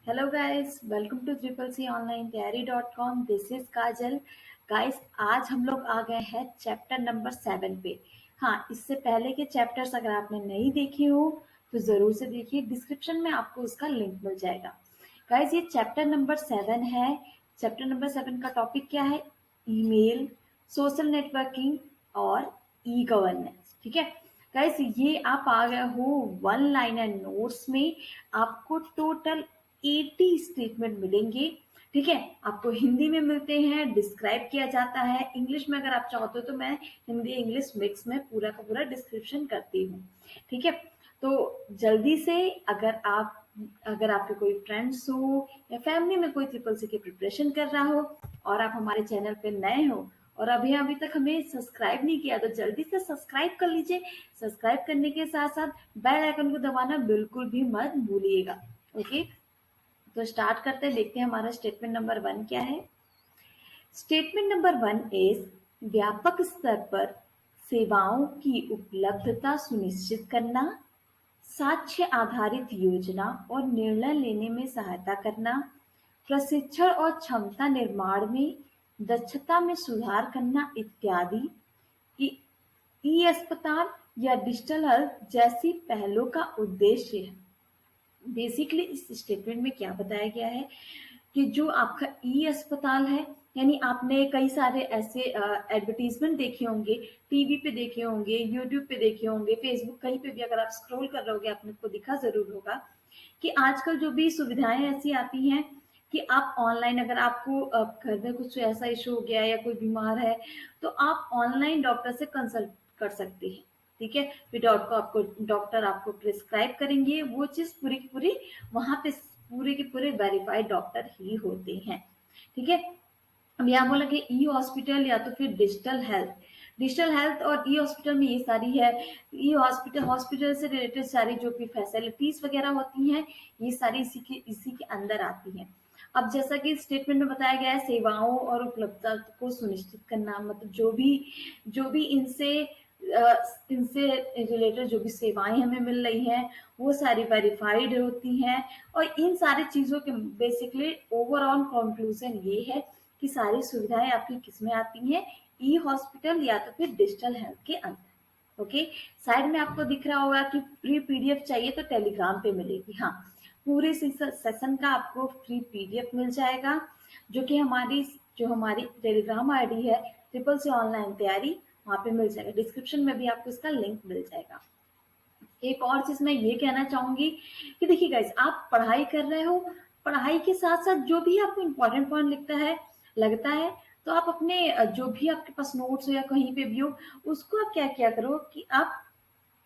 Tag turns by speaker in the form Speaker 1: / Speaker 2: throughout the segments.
Speaker 1: Hello guys, welcome to triple C online तैयारी.com। This is Kajal. Guys, आज हम लोग आ गए हैं चैप्टर नंबर 7 पे। हाँ, इससे पहले के चैप्टर्स अगर आपने नहीं देखे हो तो ज़रूर से देखिए, डिस्क्रिप्शन में आपको उसका लिंक मिल जाएगा। गाइस, ये चैप्टर नंबर 7 है। चैप्टर नंबर 7 का टॉपिक क्या है? ईमेल, सोशल नेटवर्किंग और ई गवर्नेंस। ठीक है गाइस, ये आप आ गए हो वन लाइनर नोट्स में। आपको टोटल 80 स्टेटमेंट मिलेंगे। ठीक है, आपको हिंदी में मिलते हैं, डिस्क्राइब किया जाता है। इंग्लिश में अगर आप चाहते हो तो मैं हिंदी इंग्लिश मिक्स में पूरा का पूरा डिस्क्रिप्शन करती हूँ। ठीक है, तो जल्दी से अगर आपके कोई फ्रेंड्स हो या फैमिली में कोई ट्रिपल सी की प्रिपरेशन कर रहा हो और आप हमारे चैनल पे नए हो और अभी अभी तक हमें सब्सक्राइब नहीं किया तो जल्दी से सब्सक्राइब कर लीजिए। सब्सक्राइब करने के साथ साथ बेल आइकन को दबाना बिल्कुल भी मत भूलिएगा। ओके, तो स्टार्ट करते हैं, देखते हैं हमारा स्टेटमेंट नंबर 1 क्या है। स्टेटमेंट नंबर 1 इज व्यापक स्तर पर सेवाओं की उपलब्धता सुनिश्चित करना, साक्ष्य आधारित योजना और निर्णय लेने में सहायता करना, प्रशिक्षण और क्षमता निर्माण में दक्षता में सुधार करना इत्यादि। ई ई अस्पताल या डिजिटल हेल्थ जैसी पहलों का उद्देश्य है। बेसिकली इस स्टेटमेंट में क्या बताया गया है कि जो आपका ई अस्पताल है, यानी आपने कई सारे ऐसे एडवर्टीजमेंट देखे होंगे, टीवी पे देखे होंगे, यूट्यूब पे देखे होंगे, फेसबुक कहीं पे भी अगर आप स्क्रॉल कर रहे होगे आपने को दिखा जरूर होगा कि आजकल जो भी सुविधाएं ऐसी आती हैं कि आप ऑनलाइन, अगर आपको घर में कुछ ऐसा इशू हो गया है या कोई बीमार है तो आप ऑनलाइन डॉक्टर से कंसल्ट कर सकते हैं। ठीक है, फिर डॉक्टर आपको प्रिस्क्राइब करेंगे वो चीज पूरी की पूरी वहां पे पूरे के पूरे वेरीफाइड डॉक्टर ही होते हैं। ठीक है, अब यहाँ बोला कि ई हॉस्पिटल या तो फिर डिजिटल हेल्थ और ई हॉस्पिटल में ये सारी है। ई हॉस्पिटल हॉस्पिटल से रिलेटेड सारी जो भी फैसिलिटीज वगैरह होती हैं ये सारी इसी के अंदर आती हैं। अब जैसा कि स्टेटमेंट में बताया गया है, सेवाओं और उपलब्धता को सुनिश्चित करना, मतलब जो भी इनसे रिलेटेड जो भी सेवाएं हमें मिल रही हैं वो सारी वेरीफाइड होती हैं। और इन सारी चीजों के बेसिकली ओवरऑल कंक्लूजन ये है कि सारी सुविधाएं आपकी किसमें आती हैं? ई हॉस्पिटल या तो फिर डिजिटल हेल्थ के अंदर। ओके, साइड में आपको दिख रहा होगा कि फ्री पीडीएफ चाहिए तो टेलीग्राम पे मिलेगी। हाँ, पूरे सेशन का आपको फ्री पीडीएफ मिल जाएगा जो हमारी टेलीग्राम आईडी है ट्रिपल सी ऑनलाइन तैयारी, वहां पे मिल जाएगा। डिस्क्रिप्शन में भी आपको इसका लिंक मिल जाएगा। एक और चीज मैं ये कहना चाहूंगी कि देखिए गाइस, आप पढ़ाई कर रहे हो, पढ़ाई के साथ साथ जो भी आपको इम्पोर्टेंट पॉइंट लगता है तो आप अपने जो भी आपके पास नोट्स हो या कहीं पे भी हो उसको आप क्या क्या करो कि आप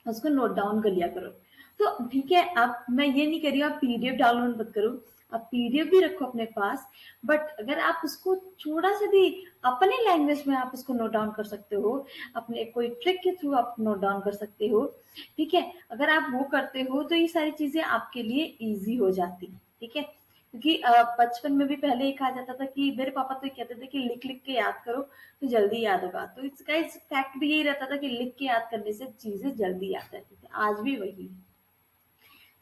Speaker 1: उसको नोट डाउन कर लिया करो। तो ठीक है, अब मैं ये नहीं कर रही हूँ आप पीडीएफ डाउनलोड मत करो, आप पीडीएफ भी रखो अपने पास। बट अगर आप उसको थोड़ा सा भी अपने लैंग्वेज में आप उसको नोट डाउन कर सकते हो, अपने कोई ट्रिक के थ्रू आप नोट डाउन कर सकते हो। ठीक है, अगर आप वो करते हो तो ये सारी चीजें आपके लिए इजी हो जाती है। ठीक है, क्योंकि बचपन में भी पहले ये कहा जाता था कि मेरे पापा तो ये कहते थे कि लिख लिख के याद करो तो जल्दी याद होगा। तो इसका इस फैक्ट भी यही रहता था कि लिख के याद करने से चीजें जल्दी याद रहती थी। आज भी वही है।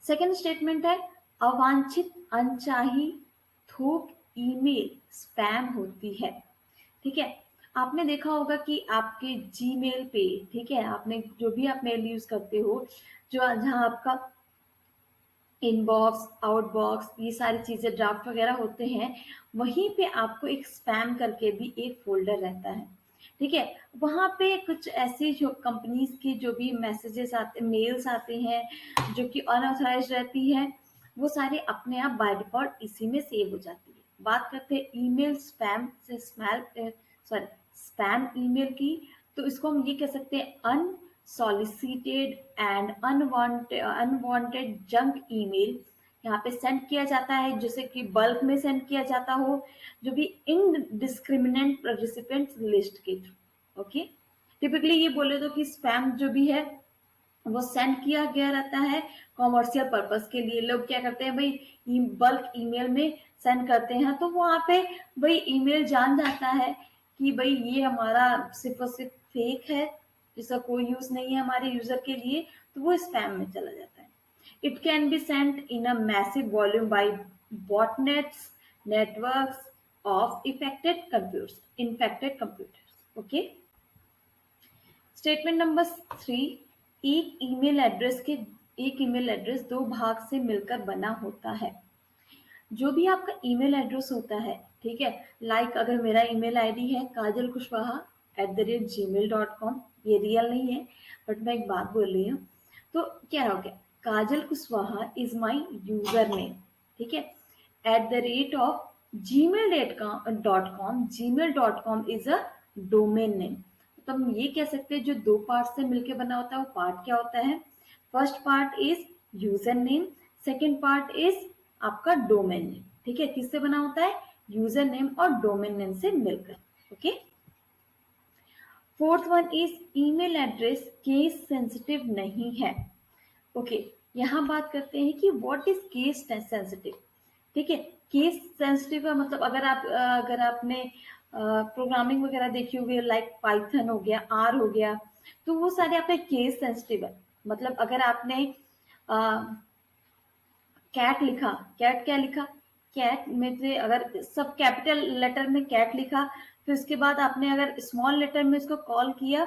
Speaker 1: सेकेंड स्टेटमेंट है अवांछित अनचाही थोक ईमेल स्पैम होती है। ठीक है, आपने देखा होगा कि आपके जीमेल पे, ठीक है, आपने जो भी आप मेल यूज करते हो, जो जहाँ आपका इनबॉक्स आउटबॉक्स ये सारी चीजें ड्राफ्ट वगैरह होते हैं, वहीं पे आपको एक स्पैम करके भी एक फोल्डर रहता है। ठीक है, वहां पे कुछ ऐसी जो कंपनीज की जो भी मैसेजेस आते मेल्स आते हैं जो कि अनऑथराइज रहती है, वो सारे अपने आप बाय डिफॉल्ट इसी में सेव हो जाती है। बात करते हैं ईमेल स्पैम से स्पैम ईमेल की, तो इसको हम ये कह सकते हैं unsolicited and unwanted junk email. यहाँ पे सेंड किया जाता है जैसे कि बल्क में सेंड किया जाता हो, जो भी इनडिस्क्रिमिनेंट रिसिपेंट्स लिस्ट के थ्रू। ओके, टिपिकली ये बोले तो कि स्पैम जो भी है वो सेंड किया गया रहता है कॉमर्शियल पर्पस के लिए। लोग क्या करते हैं भाई, बल्क ईमेल में सेंड करते हैं तो वहां पे भाई ईमेल जान जाता है कि भाई ये हमारा सिर्फ और सिर्फ फेक है, जिसका कोई यूज नहीं है हमारे यूजर के लिए, तो वो स्पैम में चला जाता है। It can be sent in a massive volume by botnets, networks of infected computers. Okay. Statement number 3, एक ईमेल एड्रेस दो भाग से मिलकर बना होता है। जो भी आपका ईमेल एड्रेस होता है, ठीक है, लाइक अगर मेरा ईमेल आईडी है kajalkushwaha@gmail.com, ये रियल नहीं है बट मैं एक बात बोल रही हूँ। तो क्या हो गया, Kajal Kushwaha is my user name, ठीक है, @of gmail.com is a domain name. तो हम ये कह सकते हैं जो दो पार्ट से मिलकर बना होता है वो पार्ट क्या होता है, first part is user name, second part is आपका डोमेन नेम, ठीक है, किससे बना होता है, यूजर नेम और डोमेन नेम से मिलकर। Okay, fourth one is email address case sensitive नहीं है। ओके, यहाँ बात करते हैं कि व्हाट इज केस सेंसिटिव, ठीक है। केस सेंसिटिव का मतलब अगर आपने प्रोग्रामिंग वगैरह देखी होगी, लाइक पाइथन हो गया, आर हो गया, तो वो सारे आपके केस सेंसिटिव है। मतलब अगर आपने कैट लिखा, कैट क्या लिखा, कैट में से अगर सब कैपिटल लेटर में कैट लिखा, फिर उसके बाद आपने अगर स्मॉल लेटर में इसको कॉल किया,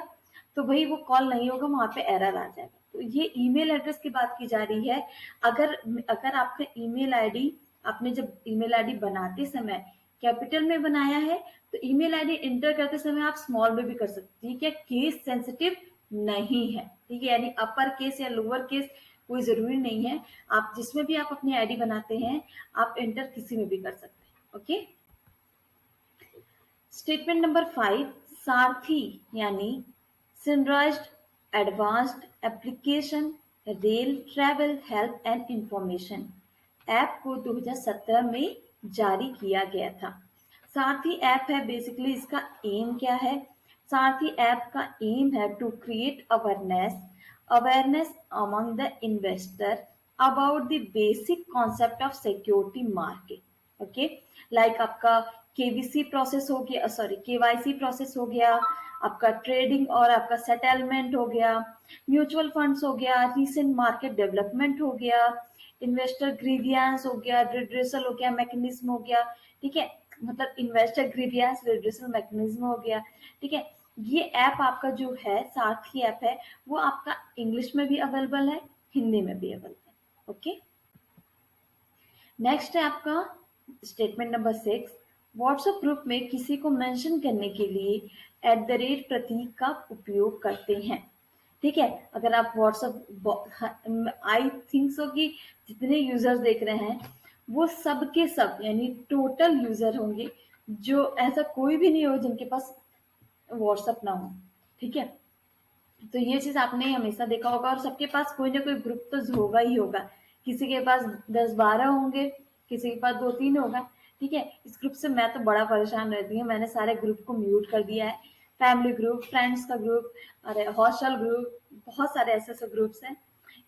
Speaker 1: तो भाई वो कॉल नहीं होगा, वहां पे एरर आ जाएगा। तो ये ईमेल एड्रेस की बात की जा रही है। अगर अगर आपका ईमेल आईडी, आपने जब ईमेल आईडी बनाते समय कैपिटल में बनाया है, तो ईमेल आईडी एंटर करते समय आप स्मॉल में भी कर सकते हैं, ठीक है, केस सेंसिटिव नहीं है, ठीक है, यानी अपर केस या लोअर केस कोई जरूरी नहीं है। आप जिसमें भी आप अपनी आईडी बनाते हैं, आप एंटर किसी में भी कर सकते हैं। ओके, स्टेटमेंट नंबर 5, सारथी यानी sunrised advanced application rail travel help and information app को 2017 में जारी किया गया था। सारथी ऐप है, बेसिकली इसका एम क्या है, सारथी ऐप का एम है to create awareness among the investor about the basic concept of security market. Okay, like आपका केवीसी प्रोसेस हो गया, सॉरी केवाईसी प्रोसेस हो गया, आपका ट्रेडिंग और आपका सेटलमेंट हो गया, म्यूचुअल फंड्स हो गया, रीसेंट मार्केट डेवलपमेंट हो गया, इन्वेस्टर ग्रीवियंस हो गया, रिड्रेसल हो गया, मैकेनिज्म हो गया, ठीक है, मतलब इन्वेस्टर ग्रीवियंस रिड्रेसल मैकेनिज्म हो गया, ठीक है। ये ऐप आपका जो है, सारथी ऐप है, वो आपका इंग्लिश में भी अवेलेबल है, हिंदी में भी अवेलेबल है। ओके, नेक्स्ट है आपका स्टेटमेंट नंबर 6, व्हाट्सएप ग्रुप में किसी को मेंशन करने के लिए प्रतीक का उपयोग करते हैं, ठीक है। अगर आप व्हाट्सएप, आई थिंक सो कि जितने यूजर्स देख रहे हैं वो सब के सब यानी टोटल यूजर होंगे, जो ऐसा कोई भी नहीं हो जिनके पास व्हाट्सएप ना हो, ठीक है। तो ये चीज आपने हमेशा देखा होगा, और सबके पास कोई ना कोई ग्रुप तो होगा ही होगा, किसी के पास 10-12 होंगे, किसी के पास 2-3 होगा, ठीक है। इस ग्रुप से मैं तो बड़ा परेशान रहती हूँ, मैंने सारे ग्रुप को म्यूट कर दिया है, फैमिली ग्रुप, फ्रेंड्स का ग्रुप, अरे हॉस्टल ग्रुप, बहुत सारे ऐसे ऐसे ग्रुप्स हैं,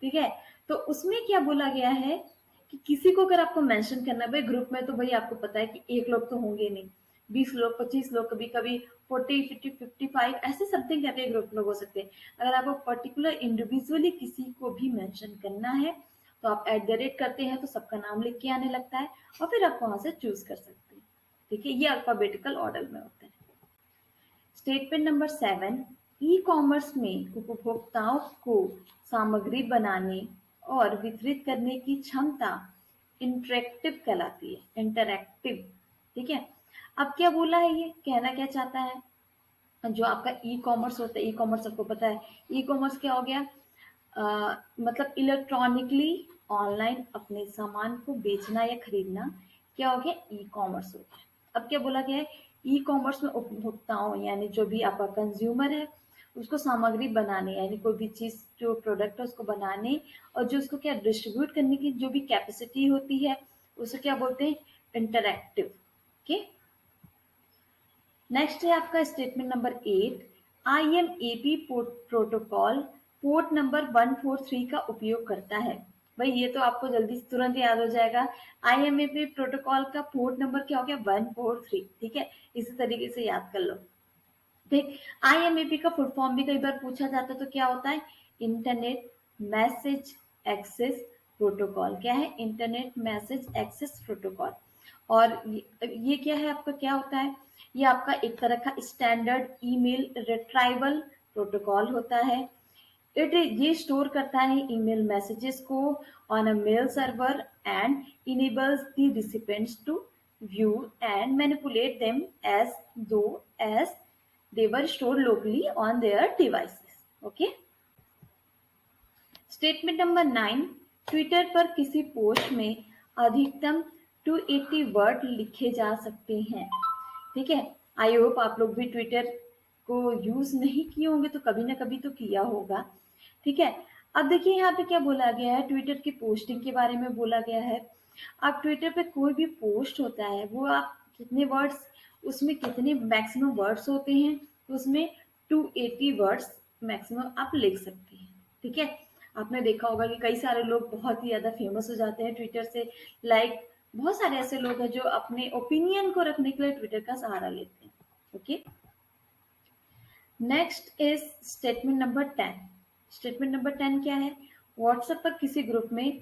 Speaker 1: ठीक है। तो उसमें क्या बोला गया है कि किसी को अगर आपको मेंशन करना है भाई ग्रुप में, तो भाई आपको पता है कि एक लोग तो होंगे नहीं, 20 लोग, 25 लोग, कभी कभी 40, 50, 55 ऐसे समथिंग करके ग्रुप लोग हो सकते हैं। अगर आपको पर्टिकुलर इंडिविजुअली किसी को भी मेंशन करना है, तो आप करते हैं, तो सबका नाम लिख के आने लगता है, और फिर आप वहां से चूज कर सकते हैं, ठीक है। ये अल्फाबेटिकल ऑर्डर में होता है। स्टेटमेंट नंबर 7, ई कॉमर्स में उपभोक्ताओं को सामग्री बनाने और वितरित करने की क्षमता इंटरेक्टिव कहलाती है, इंटरैक्टिव, ठीक है। अब क्या बोला है, ये कहना क्या चाहता है, जो आपका ई कॉमर्स होता है, ई कॉमर्स आपको पता है, ई कॉमर्स क्या हो गया, मतलब इलेक्ट्रॉनिकली ऑनलाइन अपने सामान को बेचना या खरीदना, क्या हो गया, ई कॉमर्स हो गया। अब क्या बोला गया है, ई कॉमर्स में उपभोक्ताओं यानी जो भी आपका कंज्यूमर है, उसको सामग्री बनाने यानी कोई भी चीज जो प्रोडक्ट है उसको बनाने, और जो उसको क्या डिस्ट्रीब्यूट करने की जो भी कैपेसिटी होती है, उसे क्या बोलते हैं, इंटरैक्टिव। ओके, नेक्स्ट है आपका statement number 8, IMAP protocol port number 143 का उपयोग करता है। भाई ये तो आपको जल्दी से तुरंत याद हो जाएगा, IMAP प्रोटोकॉल का पोर्ट नंबर क्या हो गया, 143, ठीक है, इसी तरीके से याद कर लो। देख, IMAP का फुल फॉर्म भी कई बार पूछा जाता है, तो क्या होता है, इंटरनेट मैसेज एक्सेस प्रोटोकॉल। क्या है? Internet message access protocol. और ये क्या है आपका, क्या होता है? ये आपका एक तरह का स्टैंडर्ड ईमेल रिट्राइवल प्रोटोकॉल होता है। ये स्टोर करता है ईमेल मैसेजेस को on a mail server and enables the recipients to view and manipulate them as though as they were stored locally on their devices. Okay. Statement number 9, Twitter पर किसी post में अधिकतम 280 word लिखे जा सकते हैं। ठीक है, आई होप आप लोग भी ट्विटर को यूज नहीं किए होंगे तो कभी ना कभी तो किया होगा। ठीक है, अब देखिए यहाँ पे क्या बोला गया है, ट्विटर की पोस्टिंग के बारे में बोला गया है। आप ट्विटर पे कोई भी पोस्ट होता है वो आप कितने वर्ड्स, उसमें कितने मैक्सिमम वर्ड्स होते हैं, तो उसमें 280 वर्ड्स मैक्सिमम आप लिख सकते हैं। ठीक है, आपने देखा होगा कि कई सारे लोग बहुत ही ज्यादा फेमस हो जाते हैं ट्विटर से। लाइक बहुत सारे ऐसे लोग हैं जो अपने ओपिनियन को रखने के लिए ट्विटर का सहारा लेते हैं। Okay, next is statement number 10। Statement number 10 क्या है? व्हाट्सएप पर किसी ग्रुप में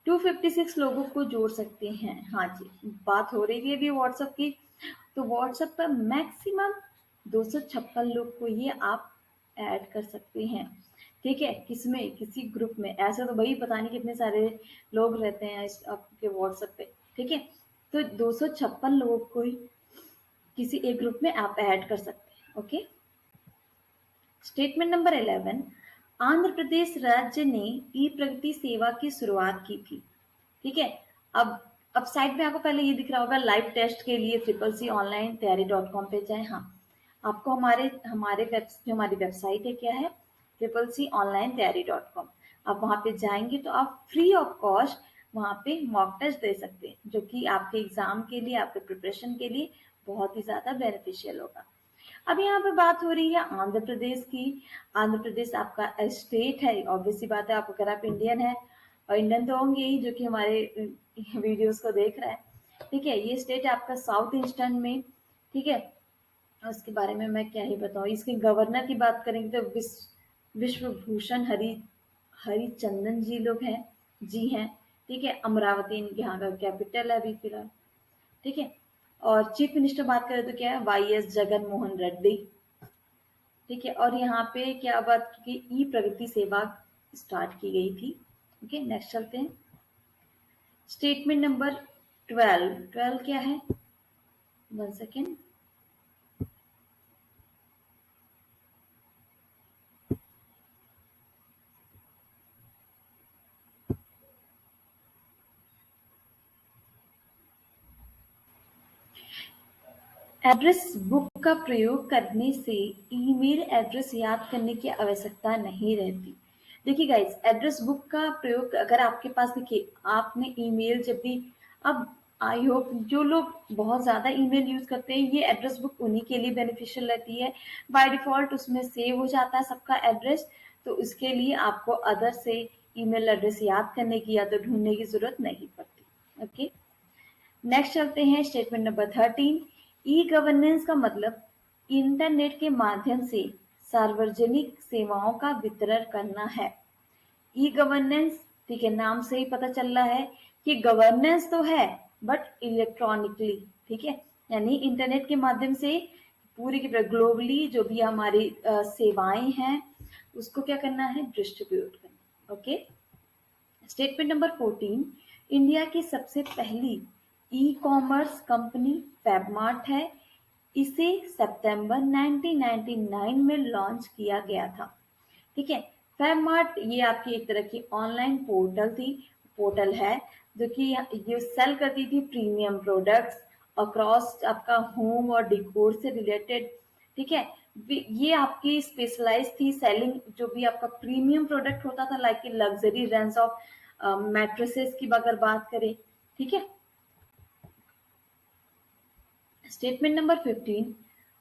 Speaker 1: 256 लोगों को जोड़ सकते हैं। हाँ जी, बात हो रही है अभी व्हाट्सएप की। तो व्हाट्सएप पर मैक्सिमम 256 लोग को ये आप ऐड कर सकते हैं। ठीक है, किसमें? किसी ग्रुप में। ऐसे तो भाई पता नहीं कितने सारे लोग रहते हैं इस आपके व्हाट्सएप पे। ठीक है, तो 256 लोगों को ही किसी एक ग्रुप में आप ऐड कर सकते हैं। Okay, statement number 11, Andhra Pradesh राज्य ने ई प्रगति सेवा की शुरुआत की थी। ठीक है, अब साइड में आपको पहले ये दिख रहा होगा लाइव टेस्ट के लिए CCC ऑनलाइन तैयारी.com पे जाए। हाँ, आपको हमारी वेबसाइट है, क्या है? CCC ऑनलाइन तैयारी.com। आप वहां पे जाएंगे तो आप फ्री ऑफ कॉस्ट वहां पे मॉक टेस्ट दे सकते हैं, जो कि आपके एग्जाम के लिए, आपके प्रिपरेशन के लिए बहुत ही ज्यादा बेनिफिशियल होगा। अब यहाँ पे बात हो रही है आंध्र प्रदेश की। आंध्र प्रदेश आपका स्टेट है, ऑब्वियस सी बात है। आप अगर आप इंडियन है, और इंडियन तो होंगे ही जो कि हमारे वीडियोस को देख रहा है। ठीक है, ये स्टेट है आपका साउथ ईस्टर्न में। ठीक है, उसके बारे में मैं क्या ही बताऊं। इसके गवर्नर की बात करेंगे तो विश्वभूषण हरिचंदन जी लोग हैं, जी हैं। ठीक है, अमरावती इनके यहाँ का कैपिटल है अभी फिलहाल। ठीक है, और चीफ मिनिस्टर बात करें तो क्या है? YS जगन मोहन रेड्डी। ठीक है, और यहाँ पे क्या बात की, ई प्रगति सेवा स्टार्ट की गई थी। ओके, नेक्स्ट चलते हैं। स्टेटमेंट नंबर 12 क्या है? 1 सेकेंड। एड्रेस बुक का प्रयोग करने से ईमेल एड्रेस याद करने की आवश्यकता नहीं रहती। देखिए गाइस, एड्रेस बुक का प्रयोग अगर आपके पास, देखिए आपने ईमेल जब भी, अब आई होप जो लोग बहुत ज्यादा ईमेल यूज करते हैं, ये एड्रेस बुक उन्हीं के लिए बेनिफिशियल रहती है। बाय डिफॉल्ट उसमें सेव हो जाता है सबका एड्रेस, तो इसके लिए आपको अदर से ईमेल एड्रेस याद करने की या तो ढूंढने की जरूरत नहीं पड़ती। ओके, नेक्स्ट चलते हैं स्टेटमेंट नंबर 13। ई गवर्नेंस का मतलब इंटरनेट के माध्यम से सार्वजनिक सेवाओं का वितरण करना है। ई गवर्नेंस, ठीक है, नाम से ही पता चल रहा है कि गवर्नेंस तो है बट इलेक्ट्रॉनिकली। ठीक है, यानी इंटरनेट के माध्यम से पूरी की पूरी ग्लोबली जो भी हमारी सेवाएं हैं उसको क्या करना है? डिस्ट्रीब्यूट करना। ओके, स्टेटमेंट नंबर 14, इंडिया की सबसे पहली ई कॉमर्स कंपनी फैबमार्ट है। इसे सितंबर 1999 में लॉन्च किया गया था। ठीक है, फैबमार्ट ये आपकी एक तरह की ऑनलाइन पोर्टल है जो कि ये सेल करती थी प्रीमियम प्रोडक्ट्स अक्रॉस आपका होम और डिकोर से रिलेटेड। ठीक है, ये आपकी स्पेशलाइज थी सेलिंग जो भी आपका प्रीमियम प्रोडक्ट होता था, like luxury range of mattresses की अगर बात करें। ठीक है, स्टेटमेंट नंबर 15,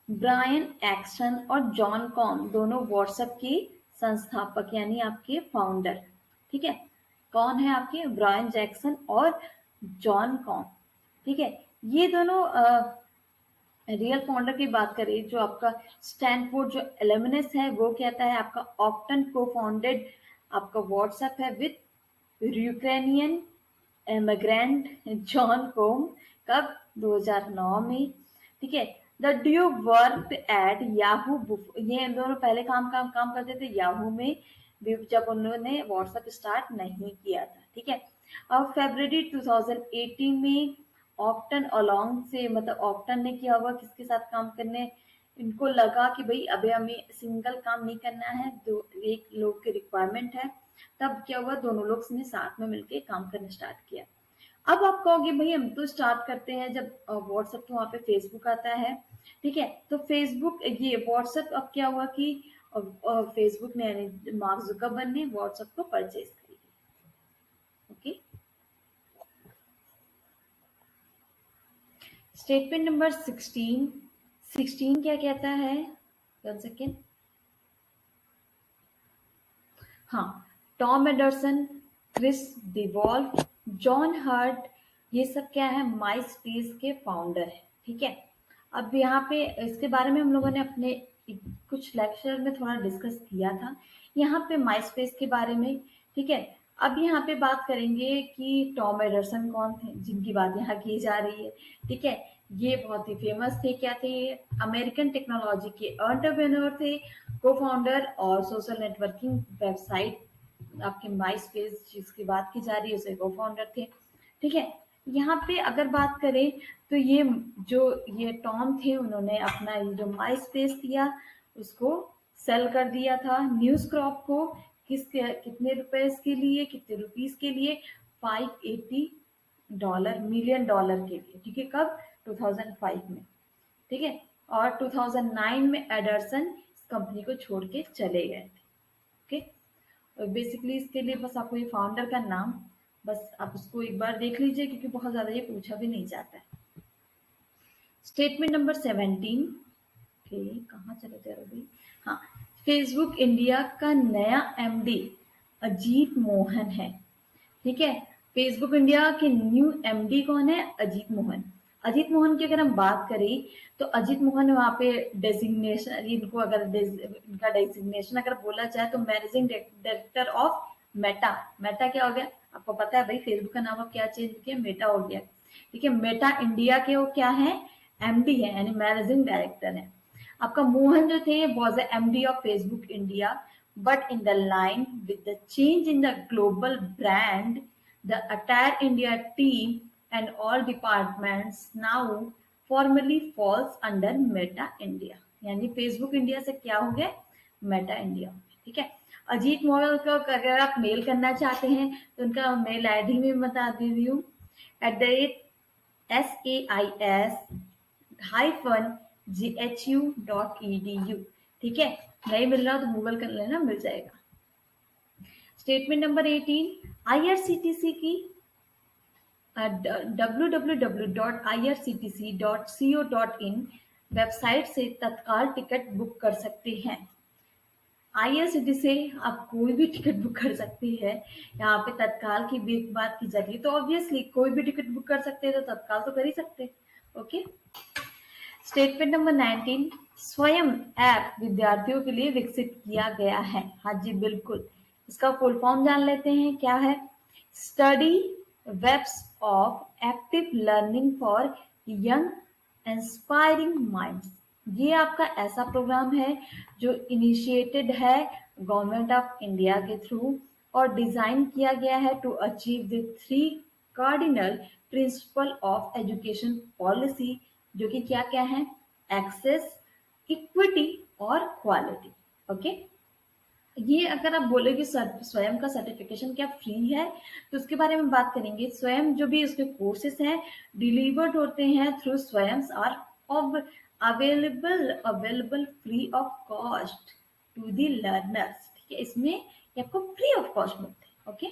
Speaker 1: ब्रायन एक्सन और जॉन कॉम दोनों व्हाट्सएप के संस्थापक यानी आपके फाउंडर। ठीक है, कौन है आपके? ब्रायन जैक्सन और जॉन कॉम। ठीक है, ये दोनों रियल फाउंडर की बात करें, जो आपका स्टैनफोर्ड जो एलुमनस है वो कहता है आपका ऑक्टन को फाउंडेड आपका व्हाट्सएप है विथ यूक्रेनियन इमिग्रेंट जॉन कोम, कब? 2009 में। ठीक है। The due work at Yahoo, ये दोनों पहले काम करते थे याहू में जब उन्होंने व्हाट्सएप स्टार्ट नहीं किया था। ठीक है। अब फरवरी 2018 में ऑक्टन अलोंग से, मतलब ऑक्टन ने किया हुआ किसके साथ काम करने, इनको लगा कि भाई अभी हमें सिंगल काम नहीं करना है, दो एक लोग की रिक्वायरमेंट है। तब क्या हुआ, दोनों लोग ने साथ में मिलकर काम करना स्टार्ट किया। अब आप कहोगे भाई हम तो स्टार्ट करते हैं जब व्हाट्सएप, तो वहाँ पे फेसबुक आता है। ठीक है। तो फेसबुक, ये व्हाट्सएप, अब क्या हुआ कि फेसबुक ने, यानी मार्क जुकरबर्ग ने व्हाट्सएप को परचेज कर लिया। ओके। स्टेटमेंट नंबर 16 क्या कहता है? 1 सेकेंड। हाँ, Tom Anderson, Chris DeWolfe, John Hurt, ये सब क्या है, माई स्पेस के फाउंडर है। ठीक है। अब यहाँ पे इसके बारे में हम लोगों ने अपने कुछ लेक्चर में थोड़ा डिस्कस किया था, यहाँ पे माई स्पेस के बारे में। ठीक है। अब यहाँ पे बात करेंगे कि टॉम एडरसन कौन थे, जिनकी बात यहाँ की जा रही है। ठीक है। ये बहुत ही फेमस थे। क्या थे? अमेरिकन टेक्नोलॉजी के एंटरप्रेन्योर थे, को फाउंडर और सोशल नेटवर्किंग वेबसाइट आपके माई स्पेस जिसकी बात की जा रही है उसे को फाउंडर थे। ठीक है। यहाँ पे अगर बात करें तो ये टॉम थे, उन्होंने अपना ये जो माई स्पेस दिया उसको सेल कर दिया था न्यूज क्रॉप को, कितने रुपए के लिए, कितने रुपीस के लिए? $580 मिलियन के लिए। ठीक है। कब? 2005 में। ठीक है। और 2009 में एडरसन इस कंपनी को छोड़ के चले गए थे। ओके। और बेसिकली इसके लिए बस आपको ये फाउंडर का नाम, बस आप उसको एक बार देख लीजिए क्योंकि बहुत ज्यादा ये पूछा भी नहीं जाता है। Statement number 17। ओके, कहाँ चले जा रहे भाई? हाँ, फेसबुक इंडिया का नया एमडी अजीत मोहन है। ठीक है। फेसबुक इंडिया के न्यू एमडी कौन है? अजीत मोहन। अजीत मोहन की अगर हम बात करें तो अजीत मोहन वहाँ पे डेजिग्नेशन, इनको अगर इनका डेजिग्नेशन अगर बोला जाए तो managing director of Meta. Meta क्या हो गया? आपको पता है भाई, फेसबुक का नाम अब क्या चेंज किया? मेटा हो गया। ठीक है। मेटा इंडिया के वो क्या है? एमडी है, यानी मैनेजिंग डायरेक्टर है। आपका मोहन जो थे was the MD of Facebook India, but in the line with the change in the global brand, the entire India team and all departments now formally falls under Meta India। यानी Facebook India से क्या हो गया? Meta India. ठीक है। अजीत मोहन को अगर आप मेल करना चाहते हैं तो उनका मेल आईडी में बता दे रही हूँ, @sais-ghu.edu। ठीक है। नहीं मिल रहा तो गूगल कर लेना, मिल जाएगा। स्टेटमेंट नंबर 18, आईआरसीटीसी की www.irctc.co.in वेबसाइट से तत्काल टिकट बुक कर सकते हैं। आईआरसीटी से आप कोई भी टिकट बुक कर सकते हैं। यहाँ पे तत्काल की भी बात की जा रही है तो ऑब्वियसली कोई भी टिकट बुक कर सकते हैं, तो तत्काल तो कर ही सकते हैं। ओके। स्टेटमेंट नंबर 19, स्वयं ऐप विद्यार्थियों के लिए विकसित किया गया है। हाँ जी बिल्कुल, इसका फुल फॉर्म जान लेते हैं क्या है। Study webs of active learning for young inspiring minds. ये आपका ऐसा प्रोग्राम है जो इनिशिएटेड है गवर्नमेंट ऑफ इंडिया के थ्रू और डिजाइन किया गया है to achieve the 3 cardinal principle of education policy, जो कि क्या क्या है? एक्सेस, इक्विटी और क्वालिटी। ओके। ये अगर आप बोलेगे स्वयं का सर्टिफिकेशन क्या फ्री है, तो उसके बारे में बात करेंगे। स्वयं जो भी उसके कोर्सेज हैं डिलीवर्ड होते हैं through Swayam are available free of cost to the learners. ठीक है। इसमें ये आपको फ्री ऑफ कॉस्ट मिलते हैं। Okay.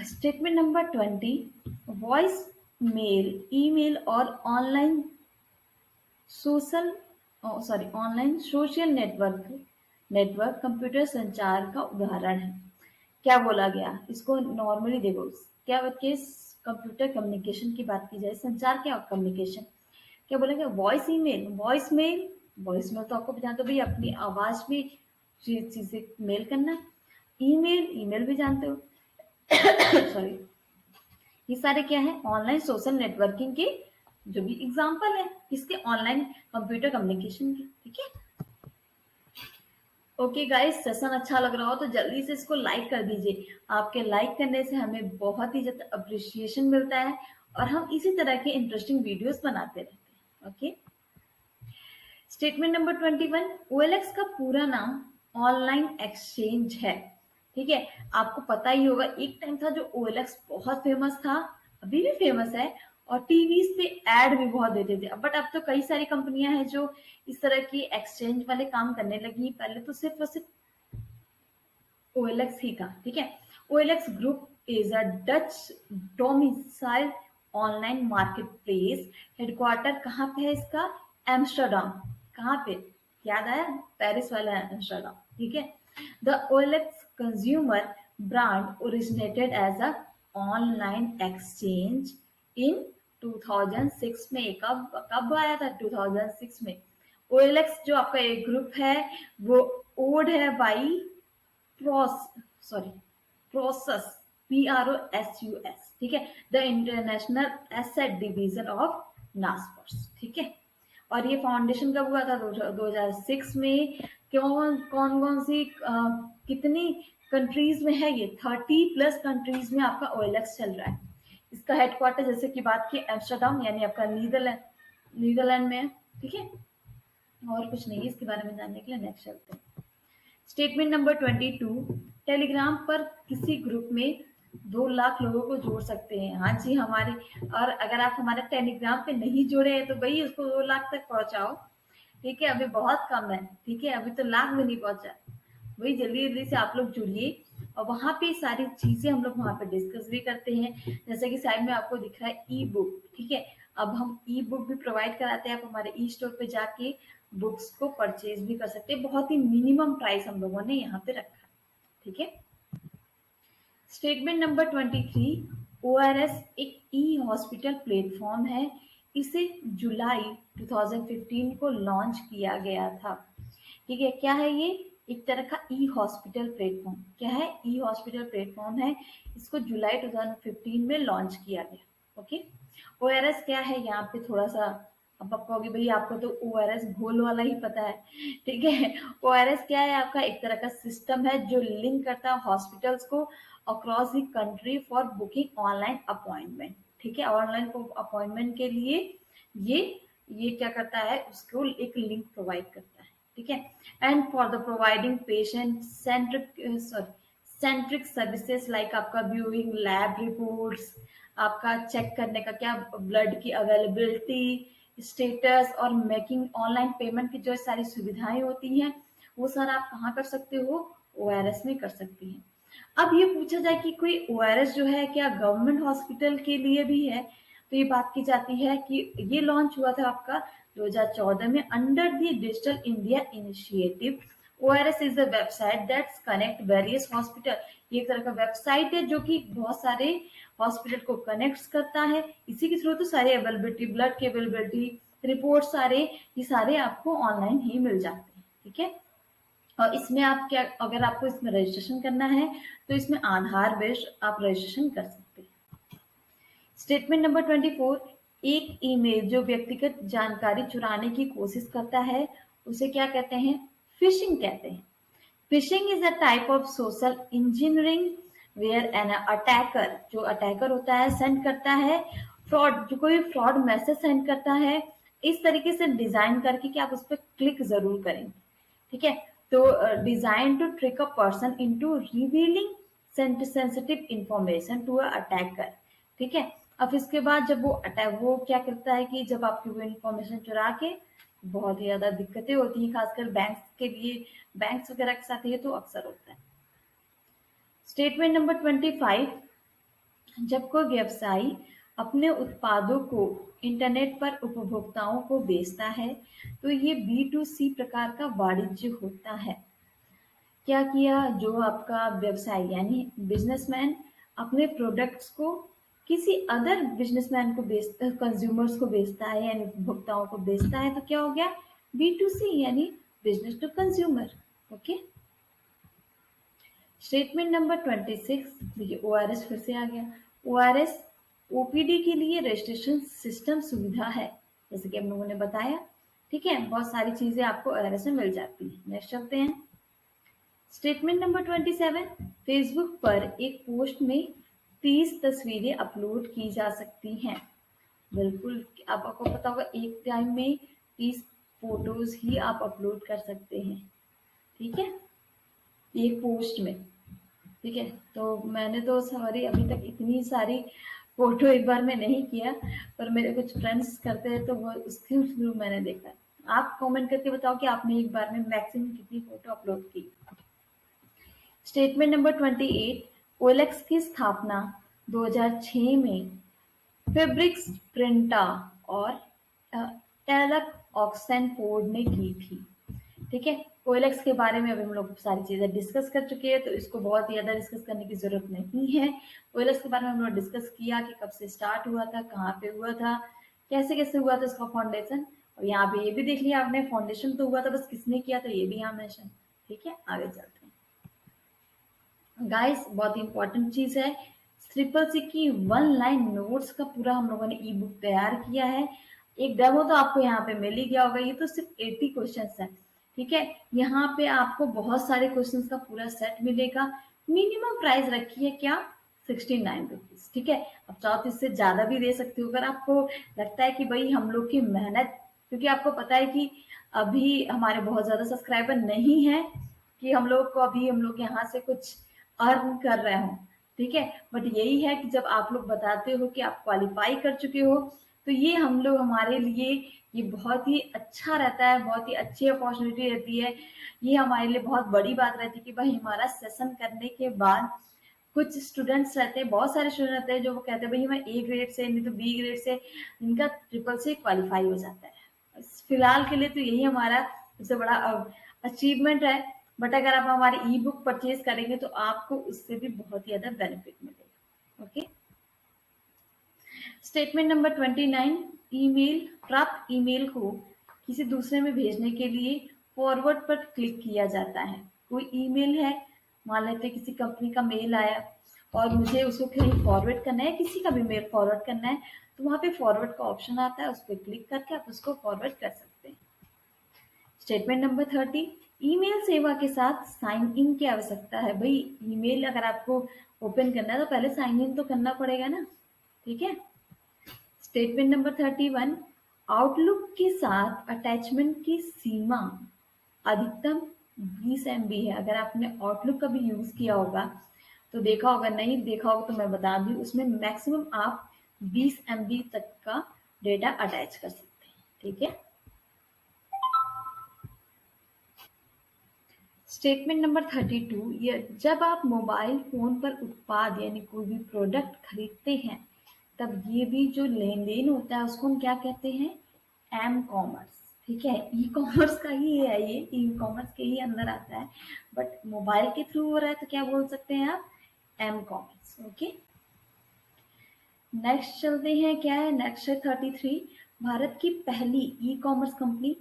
Speaker 1: Statement number 20, voice mail, email और ऑनलाइन सोशल नेटवर्क कंप्यूटर संचार का उदाहरण है। क्या बोला गया? इसको नॉर्मली देखो, क्या कंप्यूटर कम्युनिकेशन की बात की जाए, संचार क्या? कम्युनिकेशन। क्या बोला गया? वॉइस ईमेल, वॉइस मेल तो आपको जानते हो भाई, अपनी आवाज में चीजें मेल करना। ईमेल, ईमेल भी जानते हो। सॉरी। ये सारे क्या है, ऑनलाइन सोशल नेटवर्किंग के जो भी एग्जाम्पल है, किसके, ऑनलाइन कंप्यूटर कम्युनिकेशन के। ठीक है। ओके गाइस, सेशन अच्छा लग रहा हो तो जल्दी से इसको लाइक कर दीजिए। आपके लाइक करने से हमें बहुत ही ज्यादा अप्रिशिएशन मिलता है और हम इसी तरह के इंटरेस्टिंग वीडियोस बनाते रहते हैं। ओके। स्टेटमेंट नंबर 21, ओएलएक्स का पूरा नाम ऑनलाइन एक्सचेंज है। ठीक है। आपको पता ही होगा, एक टाइम था जो ओएलएक्स बहुत फेमस था, अभी भी फेमस है, और टीवी पे एड भी बहुत देते थे। बट अब तो कई सारी कंपनियां हैं जो इस तरह की एक्सचेंज वाले काम करने लगी। पहले तो सिर्फ और सिर्फ ओएलएक्स ही था। ठीक है। OLX group is a Dutch domicile online market place. Headquarter कहाँ पे है इसका, एम्स्टरडम। कहाँ पे, याद आया, पेरिस वाला एम्स्टरडम। ठीक है। The OLX consumer brand originated as a online exchange in 2006 में। कब कब आया था, 2006 में। ओएलएक्स जो आपका एक ग्रुप है वो ओड है by pros sorry Prosus, PROSUS। ठीक है। The international asset division of Naspers. ठीक है। और ये फाउंडेशन कब हुआ था, 2006 में। कौन कौन सी कितनी कंट्रीज में है ये, 30+ कंट्रीज में आपका ओएलएक्स चल रहा है। इसका हेडक्वार्टर जैसे कि बात की एम्स्टरडम यानी आपका नीदरलैंड में है। ठीक है। और कुछ नहीं है इसके बारे में जानने के लिए, नेक्स्ट चलते हैं। स्टेटमेंट नंबर 22, टेलीग्राम पर किसी ग्रुप में 2 लाख लोगों को जोड़ सकते हैं। हाँ जी, हमारे, और अगर आप हमारे टेलीग्राम पे नहीं जुड़े हैं तो भाई उसको 2 लाख तक पहुंचाओ। ठीक है। अभी बहुत कम है। ठीक है। अभी तो लाख में नहीं पहुंचा। वही जल्दी जल्दी से आप लोग जुड़िए, और वहां पे सारी चीजें हम लोग वहां पे डिस्कस भी करते हैं। जैसे कि साइड में आपको दिख रहा है ई बुक। ठीक है। अब हम ई बुक भी प्रोवाइड कराते हैं। आप हमारे ई स्टोर पे जाके बुक्स को परचेज भी कर सकते हैं। बहुत ही मिनिमम प्राइस हम लोगों ने यहाँ पे रखा है। ठीक है। स्टेटमेंट नंबर 23, ओआरएस एक ई हॉस्पिटल प्लेटफॉर्म है। इसे जुलाई 2015 को लॉन्च किया गया था। ठीक है। क्या है ये, एक तरह का ई हॉस्पिटल प्लेटफॉर्म। क्या है, ई हॉस्पिटल प्लेटफॉर्म है। इसको जुलाई 2015 में लॉन्च किया गया। ओके। ओआरएस क्या है, यहाँ पे थोड़ा सा, अब आप कहोगे भाई आपको तो ओआरएस घोल वाला ही पता है। ठीक है। ओआरएस क्या है, आपका एक तरह का सिस्टम है जो लिंक करता है हॉस्पिटल्स को across the country for booking online appointment. ठीक है। ऑनलाइन अपॉइंटमेंट के लिए ये ये क्या करता है, उसको एक लिंक प्रोवाइड करता है। ठीक है। And for the providing patient centric services like आपका व्यूइंग लैब रिपोर्ट्स, आपका चेक करने का क्या, ब्लड की अवेलेबिलिटी स्टेटस, और मेकिंग ऑनलाइन पेमेंट की जो सारी सुविधाएं होती हैं, वो सारा आप कहाँ कर सकते हो, ओआरएस में कर सकते हैं। अब ये पूछा जाए कि कोई ओआरएस जो है क्या गवर्नमेंट हॉस्पिटल के लिए भी है, तो ये बात की जाती है कि ये लॉन्च हुआ था आपका 2014 में under the digital India initiative. ORS is the website that's connect various hospital. ये एक तरह का वेबसाइट है जो कि बहुत सारे हॉस्पिटल को कनेक्ट करता है। इसी के थ्रू तो सारे अवेलेबिलिटी, ब्लड की अवेलेबिलिटी, रिपोर्ट, सारे ये सारे आपको ऑनलाइन ही मिल जाते हैं। ठीक है। और इसमें आप क्या, अगर आपको इसमें रजिस्ट्रेशन करना है तो इसमें आधार बेस्ड आप रजिस्ट्रेशन कर सकते हैं। स्टेटमेंट नंबर 24, एक ईमेल जो व्यक्तिगत जानकारी चुराने की कोशिश करता है उसे क्या कहते हैं, फिशिंग कहते हैं। Phishing is a type of social engineering where an attacker, जो अटैकर होता है सेंड करता है फ्रॉड, जो कोई फ्रॉड मैसेज सेंड करता है इस तरीके से डिजाइन करके कि आप उस पर क्लिक जरूर करेंगे। ठीक है। तो design to trick a person into revealing sensitive information to a attacker. ठीक है। अब इसके बाद जब वो क्या करता है कि जब आपकी वो इंफॉर्मेशन चुरा के, बहुत ही ज्यादा दिक्कतें होती हैं खासकर बैंक्स के लिए, बैंक्स वगैरह के साथ ये तो अक्सर होता है। स्टेटमेंट नंबर 25, जब कोई व्यवसायी अपने उत्पादों को इंटरनेट पर उपभोक्ताओं को बेचता है तो ये B2C प्रकार का वाणिज्य होता है। क्या किया, जो आपका व्यवसाय यानी बिजनेसमैन अपने प्रोडक्ट्स को किसी अदर बिजनेसमैन को बेचता, कंज्यूमर्स को बेचता है यानी उपभोक्ताओं को बेचता है, तो क्या हो गया, B2C यानी business to consumer. Okay. Statement number 26, देखिए ओआरएस फिर से आ गया। ओआरएस ओपीडी के लिए रजिस्ट्रेशन सिस्टम सुविधा है, जैसे कि हम लोगों ने बताया। ठीक है, बहुत सारी चीजें आपको ओआरएस में मिल जाती है। नेक्स्ट चलते हैं। स्टेटमेंट नंबर 27, फेसबुक पर एक पोस्ट में 30 तस्वीरें अपलोड की जा सकती हैं। बिल्कुल, आपको पता होगा एक टाइम में 30 फोटोज ही आप अपलोड कर सकते हैं। ठीक है, एक पोस्ट में। ठीक है, तो मैंने तो सॉरी अभी तक इतनी सारी फोटो एक बार में नहीं किया, पर मेरे कुछ फ्रेंड्स करते हैं तो वो उसके थ्रू मैंने देखा। आप कमेंट करके बताओ कि आपने एक बार में मैक्सिमम कितनी फोटो अपलोड की। स्टेटमेंट नंबर 28, ओएलएक्स की स्थापना 2006 में फेब्रिक्स प्रिंटा और टेलक ऑक्सफोर्ड ने की थी। ठीक है, ओएलएक्स के बारे में अभी हम लोग सारी चीजें डिस्कस कर चुके हैं, तो इसको बहुत ज्यादा डिस्कस करने की जरूरत नहीं है। ओएलएक्स के बारे में हम लोग डिस्कस किया कि कब से स्टार्ट हुआ था, कहाँ पे हुआ था, कैसे कैसे हुआ था इसका फाउंडेशन, और यहाँ पे ये भी देख लिया आपने, फाउंडेशन तो हुआ था, बस किसने किया था ये भी यहाँ मेंशन। ठीक है, आगे चलते हैं। गाइस, बहुत इंपॉर्टेंट चीज है, ट्रिपल सी की 1 लाइन नोट्स का पूरा हम लोगों ने ई बुक तैयार किया है। एक डेमो तो आपको यहाँ पे मिल ही गया होगा, ये तो सिर्फ 80 क्वेश्चंस है। ठीक है, यहाँ पे आपको बहुत सारे क्वेश्चंस का पूरा सेट मिलेगा। मिनिमम प्राइस रखी है क्या, 69 रुपीज। ठीक है, अब चाहो तो इससे ज्यादा भी दे सकते हो अगर आपको लगता है कि भाई हम लोग की मेहनत, क्योंकि आपको पता है कि अभी हमारे बहुत ज्यादा सब्सक्राइबर नहीं है कि हम लोग को अभी हम लोग यहाँ से कुछ अर्न कर रहे हो। ठीक है, बट यही है कि जब आप लोग बताते हो कि आप क्वालिफाई कर चुके हो, तो ये हम लोग हमारे लिए ये बहुत ही अच्छा रहता है, बहुत ही अच्छी अपॉर्चुनिटी रहती है। ये हमारे लिए बहुत बड़ी बात रहती है कि भाई हमारा सेशन करने के बाद कुछ स्टूडेंट्स रहते हैं, बहुत सारे स्टूडेंट रहते हैं जो वो कहते हैं भाई मैं ए ग्रेड से नहीं तो बी ग्रेड से, इनका ट्रिपल से क्वालिफाई हो जाता है। फिलहाल के लिए तो यही हमारा सबसे बड़ा अचीवमेंट है। बट अगर आप हमारी ई बुक परचेज करेंगे तो आपको उससे भी बहुत ही ज्यादा बेनिफिट मिलेगा। ओके, स्टेटमेंट नंबर 29, ईमेल, प्राप्त ईमेल को किसी दूसरे में भेजने के लिए फॉरवर्ड पर क्लिक किया जाता है। कोई ईमेल है, मान लेते हैं किसी कंपनी का मेल आया और मुझे उसको कहीं फॉरवर्ड करना है, किसी का भी मेल फॉरवर्ड करना है, तो वहां पे फॉरवर्ड का ऑप्शन आता है, उस पर क्लिक करके आप उसको फॉरवर्ड कर सकते हैं। स्टेटमेंट नंबर 30, ईमेल सेवा के साथ साइन इन की आवश्यकता है। भाई ईमेल अगर आपको ओपन करना है तो पहले साइन इन तो करना पड़ेगा ना। ठीक है, स्टेटमेंट नंबर 31, आउटलुक के साथ अटैचमेंट की सीमा अधिकतम 20 MB है। अगर आपने आउटलुक कभी यूज किया होगा तो देखा होगा, नहीं देखा होगा तो मैं बता दूं, उसमें मैक्सिमम आप 20 MB तक का डेटा अटैच कर सकते हैं। ठीक है, स्टेटमेंट नंबर 32, ये जब आप मोबाइल फोन पर उत्पाद यानी कोई भी प्रोडक्ट खरीदते हैं तब ये भी जो लेन देन होता है उसको हम क्या कहते हैं, एम कॉमर्स। ठीक है, ई कॉमर्स का ही है, ये ई कॉमर्स के ही अंदर आता है, बट मोबाइल के थ्रू हो रहा है तो क्या बोल सकते हैं आप, एम कॉमर्स। ओके, नेक्स्ट चलते हैं, क्या है नेक्स्ट है 33, भारत की पहली ई कॉमर्स कंपनी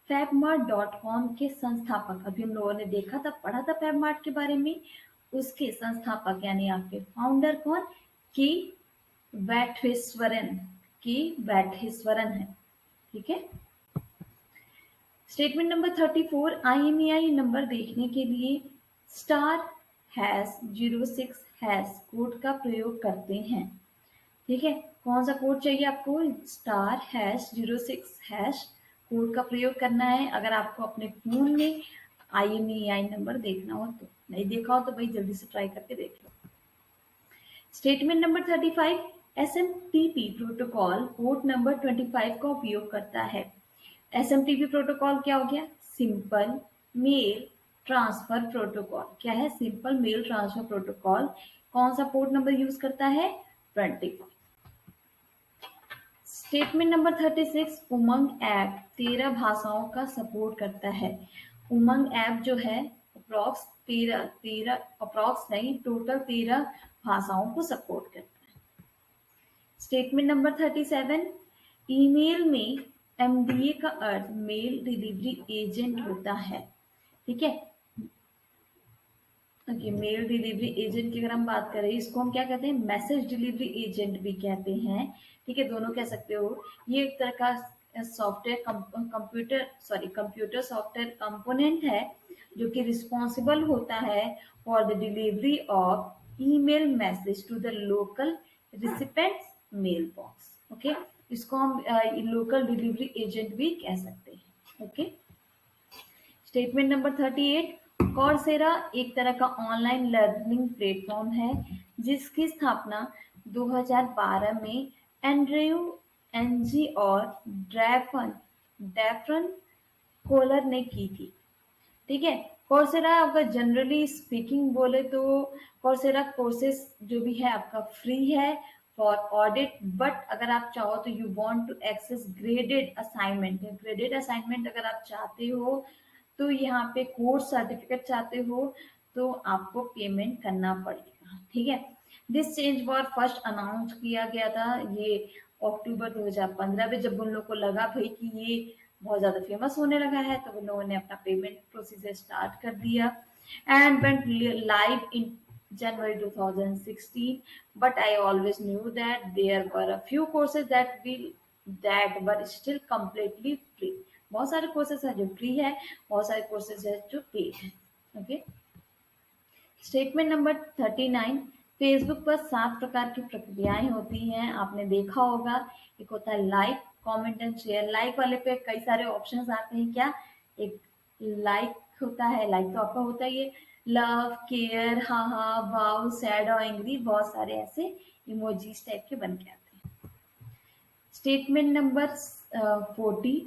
Speaker 1: फैबमार्ट.com के संस्थापक, अभी हम लोगों ने देखा था, पढ़ा था फैबमार्ट के बारे में, उसके संस्थापक यानी आपके फाउंडर कौन, के वैठेश्वरन, के वैठेश्वरन है। ठीक है, स्टेटमेंट नंबर 34, IMEI नंबर देखने के लिए *#06# कोड का प्रयोग करते हैं। ठीक है, कौन सा कोड चाहिए आपको, *#06# कोड का प्रयोग करना है अगर आपको अपने फोन में IMEI नंबर देखना हो। तो नहीं देखा हो तो भाई जल्दी से ट्राई करके देख लो। Statement number 35, SMTP protocol port number 25 का उपयोग करता है। SMTP प्रोटोकॉल क्या हो गया, सिंपल मेल ट्रांसफर प्रोटोकॉल। क्या है, सिंपल मेल ट्रांसफर प्रोटोकॉल। कौन सा पोर्ट नंबर यूज करता है, 25। स्टेटमेंट नंबर 36, उमंग ऐप 13 भाषाओं का सपोर्ट करता है। उमंग ऐप जो है अप्रॉक्स 13 भाषाओं को सपोर्ट करता है। स्टेटमेंट नंबर 37, ईमेल में MDA का अर्थ मेल डिलीवरी एजेंट होता है। ठीक है, ओके, मेल डिलीवरी एजेंट की अगर हम बात करें, इसको हम क्या कहते हैं, मैसेज डिलीवरी एजेंट भी कहते हैं। ठीक है, दोनों कह सकते हो। ये एक तरह का सॉफ्टवेयर कंप्यूटर सॉफ्टवेयर कंपोनेंट है जो कि रिस्पॉन्सिबल होता है for the delivery of email message to the local recipients mail box. Okay, इसको हम लोकल डिलीवरी एजेंट भी कह सकते हैं। ओके, स्टेटमेंट नंबर 38, कॉर्सेरा एक तरह का ऑनलाइन लर्निंग प्लेटफॉर्म है जिसकी स्थापना 2012 में एंड्रयू एनजी और डैफ्रन कोलर ने की थी। ठीक है, कोर्सेरा आपका जनरली स्पीकिंग बोले तो कोर्सेरा कोर्सेज जो भी है आपका फ्री है फॉर ऑडिट, बट अगर आप चाहो तो you want to access graded assignment अगर आप चाहते हो, तो यहाँ पे कोर्स सर्टिफिकेट चाहते हो तो आपको पेमेंट करना पड़ेगा। ठीक है, this change war first announce किया गया था ये अक्टूबर 2015 में, जब उन लोग को लगा भाई कि ये बहुत ज़्यादा फेमस होने लगा है, तो उन लोगों ने अपना पेमेंट प्रोसीजर स्टार्ट कर दिया and went live in January 2016. But I always knew that there were a few courses that were still completely free. बहुत सारे कोर्सेज है जो फ्री है, बहुत सारे कोर्सेज है जो पेड है। ओके, स्टेटमेंट नंबर 39, फेसबुक पर 7 प्रकार की प्रक्रियाएं होती हैं, आपने देखा होगा। एक होता है like, comment and share. Like वाले पे कई सारे ऑप्शंस आते हैं, क्या एक लाइक होता है, लाइक तो आपका होता ही है, लव, केयर, हाँ हाँ, वाव, सैड और एंग्री, बहुत सारे ऐसे इमोजीज टाइप के बन के आते हैं। स्टेटमेंट नंबर 40,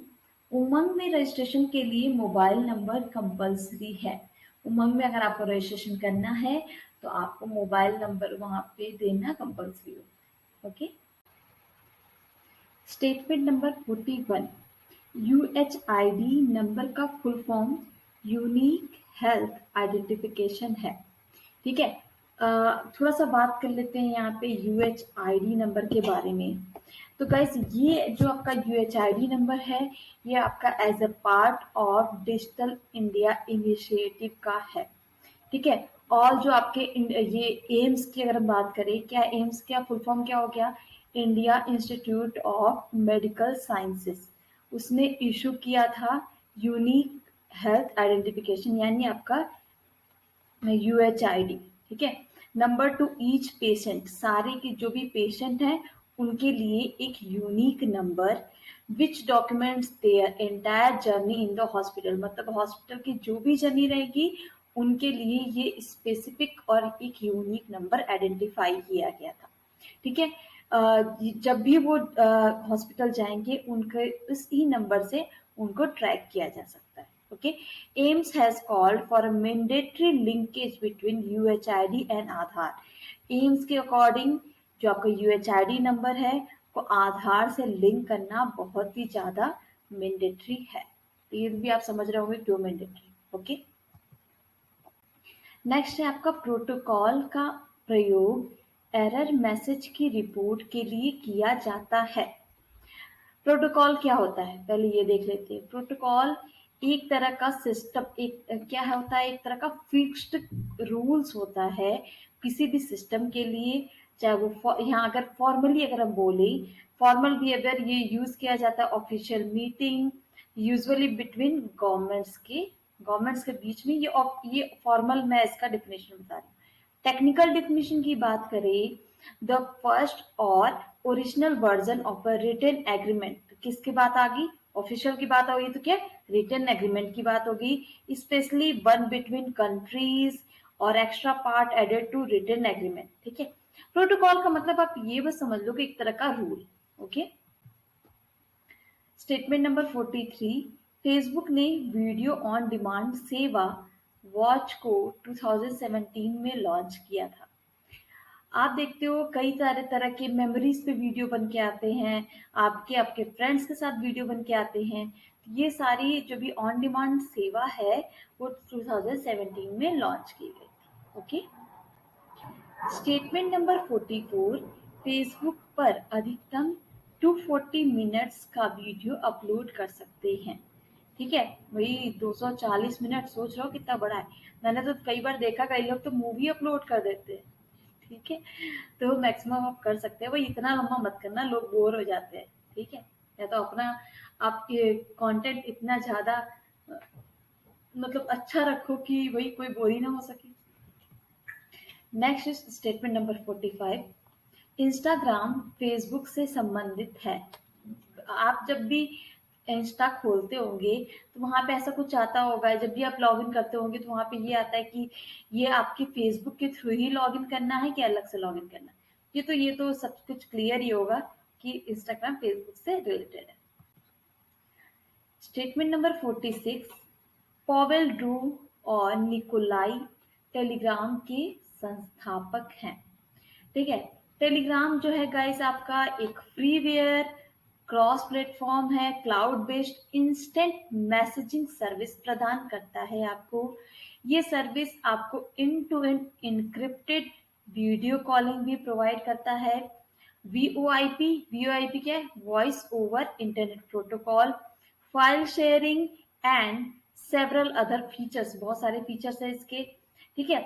Speaker 1: उमंग में रजिस्ट्रेशन के लिए मोबाइल नंबर कंपलसरी है। उमंग में अगर आपको रजिस्ट्रेशन करना है तो आपको मोबाइल नंबर वहां पे देना कंपलसरी होता है। ओके, स्टेटमेंट नंबर 41, यूएचआईडी नंबर का full form unique health identification है। ठीक है, थोड़ा सा बात कर लेते हैं यहाँ पे यूएचआईडी नंबर के बारे में। तो गाइस, ये जो आपका यूएचआईडी नंबर है, ये आपका as a part of digital India initiative का है। ठीक है, और जो आपके ये एम्स की अगर हम बात करें, क्या एम्स क्या फुल फॉर्म क्या हो गया, India institute of medical sciences, उसने इशू किया था यूनिक हेल्थ आइडेंटिफिकेशन, यानी आपका यूएचआईडी। ठीक है, नंबर टू ईच पेशेंट, सारे के जो भी पेशेंट हैं उनके लिए एक unique number which documents their entire journey in the hospital, मतलब हॉस्पिटल की जो भी जर्नी रहेगी उनके लिए ये स्पेसिफिक और एक यूनिक नंबर आइडेंटिफाई किया गया था। ठीक है, जब भी वो हॉस्पिटल जाएंगे उनके इस ही नंबर से उनको ट्रैक किया जा सकता है। Okay, AIIMS has called for a mandatory linkage between UHID and Aadhaar. AIIMS के अकॉर्डिंग जो आपका यूएचआईडी नंबर है को आधार से लिंक करना बहुत ही ज्यादा मैंडेटरी है। तो ये भी आप समझ रहे होंगे क्यों मैंडेटरी। ओके, नेक्स्ट है आपका प्रोटोकॉल का प्रयोग एरर मैसेज की रिपोर्ट के लिए किया जाता है। प्रोटोकॉल क्या होता है पहले ये देख लेते हैं। प्रोटोकॉल एक तरह का सिस्टम, एक क्या होता है, एक तरह का फिक्स्ड रूल्स होता है किसी भी सिस्टम के लिए, चाहे वो यहाँ अगर फॉर्मली अगर हम बोले, फॉर्मल भी अगर ये यूज किया जाता है official meeting usually between governments के बीच में, ये फॉर्मल, मैं इसका डेफिनेशन बता रही हूँ। टेक्निकल डेफिनेशन की बात करें, द फर्स्ट और original version of a written agreement, किसकी बात आ गई, ऑफिशियल की बात होगी तो क्या रिटन एग्रीमेंट की बात होगी, स्पेशली वन बिटवीन कंट्रीज और extra part added to written agreement. ठीक है, प्रोटोकॉल का मतलब आप ये बस समझ लो कि एक तरह का rule. Okay, statement number 43, Facebook ने वीडियो ऑन डिमांड सेवा वॉच को 2017 में लॉन्च किया था। आप देखते हो कई सारे तरह के मेमोरीज पे वीडियो बन के आते हैं, आपके आपके फ्रेंड्स के साथ वीडियो बन के आते हैं। ये सारी जो भी ऑन डिमांड सेवा है वो 2017 में लॉन्च की गई थी। ओके, स्टेटमेंट नंबर 44, फेसबुक पर अधिकतम 240 मिनट्स का वीडियो अपलोड कर सकते हैं। ठीक है, वही 240 मिनट, सोच लो कितना बड़ा है। मैंने तो कई बार देखा, कई लोग तो मूवी अपलोड कर देते हैं। ठीक है, तो मैक्सिमम आप कर सकते हैं, वही इतना लंबा मत करना, लोग बोर हो जाते हैं। ठीक है, या तो अपना आपके कंटेंट इतना ज्यादा मतलब अच्छा रखो कि वही कोई बोर ही ना हो सके। Next is statement number 45। Instagram Facebook से संबंधित है। आप जब भी इंस्टा खोलते होंगे तो वहां पे ऐसा कुछ आता होगा, जब भी आप लॉगिन करते होंगे तो वहां पे ये आता है कि ये आपके फेसबुक के थ्रू ही लॉगिन करना है कि अलग से लॉगिन करना है। ये तो सब कुछ क्लियर ही होगा कि इंस्टाग्राम फेसबुक से रिलेटेड है। Statement number 46। पॉवेल ड्रू और निकोलाई टेलीग्राम के संस्थापक हैं। ठीक है, टेलीग्राम जो है गाइस आपका एक फ्रीवेयर क्रॉस प्लेटफॉर्म है, cloud based instant messaging service प्रदान करता है आपको। ये सर्विस आपको end to end encrypted video calling भी प्रोवाइड करता है। वीओआईपी क्या है? Voice over internet protocol, file sharing and several other features, बहुत सारे फीचर्स है इसके। ठीक है,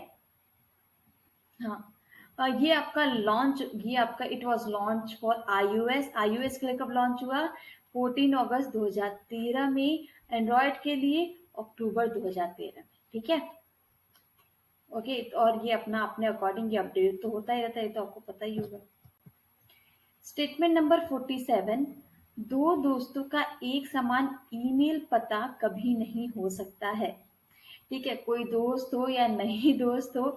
Speaker 1: हाँ, ये आपका it was launch for iOS. IOS के लिए कब लॉन्च हुआ? 14 अगस्त 2013 में। एंड्रॉयड के लिए अक्टूबर 2013 में। ठीक है, ओके, और ये अपना अपने अकॉर्डिंग ये अपडेट तो होता ही रहता है, ये तो आपको पता ही होगा। Statement number 47। दो दोस्तों का एक समान ईमेल पता कभी नहीं हो सकता है। ठीक है, कोई दोस्त हो या नहीं दोस्त हो,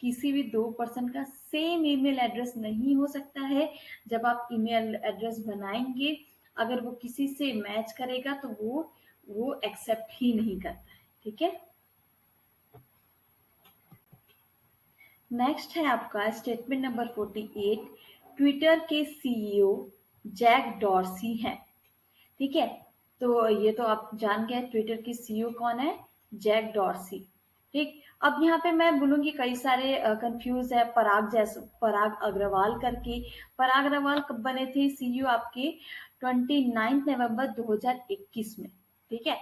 Speaker 1: किसी भी दो पर्सन का सेम ईमेल एड्रेस नहीं हो सकता है। जब आप ईमेल एड्रेस बनाएंगे, अगर वो किसी से मैच करेगा तो वो एक्सेप्ट ही नहीं करता है। ठीक है, नेक्स्ट है आपका स्टेटमेंट नंबर 48। ट्विटर के सीईओ जैक डॉर्सी हैं। ठीक है, तो ये तो आप जान गए ट्विटर की सीईओ कौन है, जैक डॉर्सी। ठीक, अब यहाँ पे मैं बोलूंगी कई सारे कंफ्यूज है, पराग अग्रवाल करके। पराग अग्रवाल कब बने थे सीईओ आपके? 29 नवंबर 2021 में। ठीक है,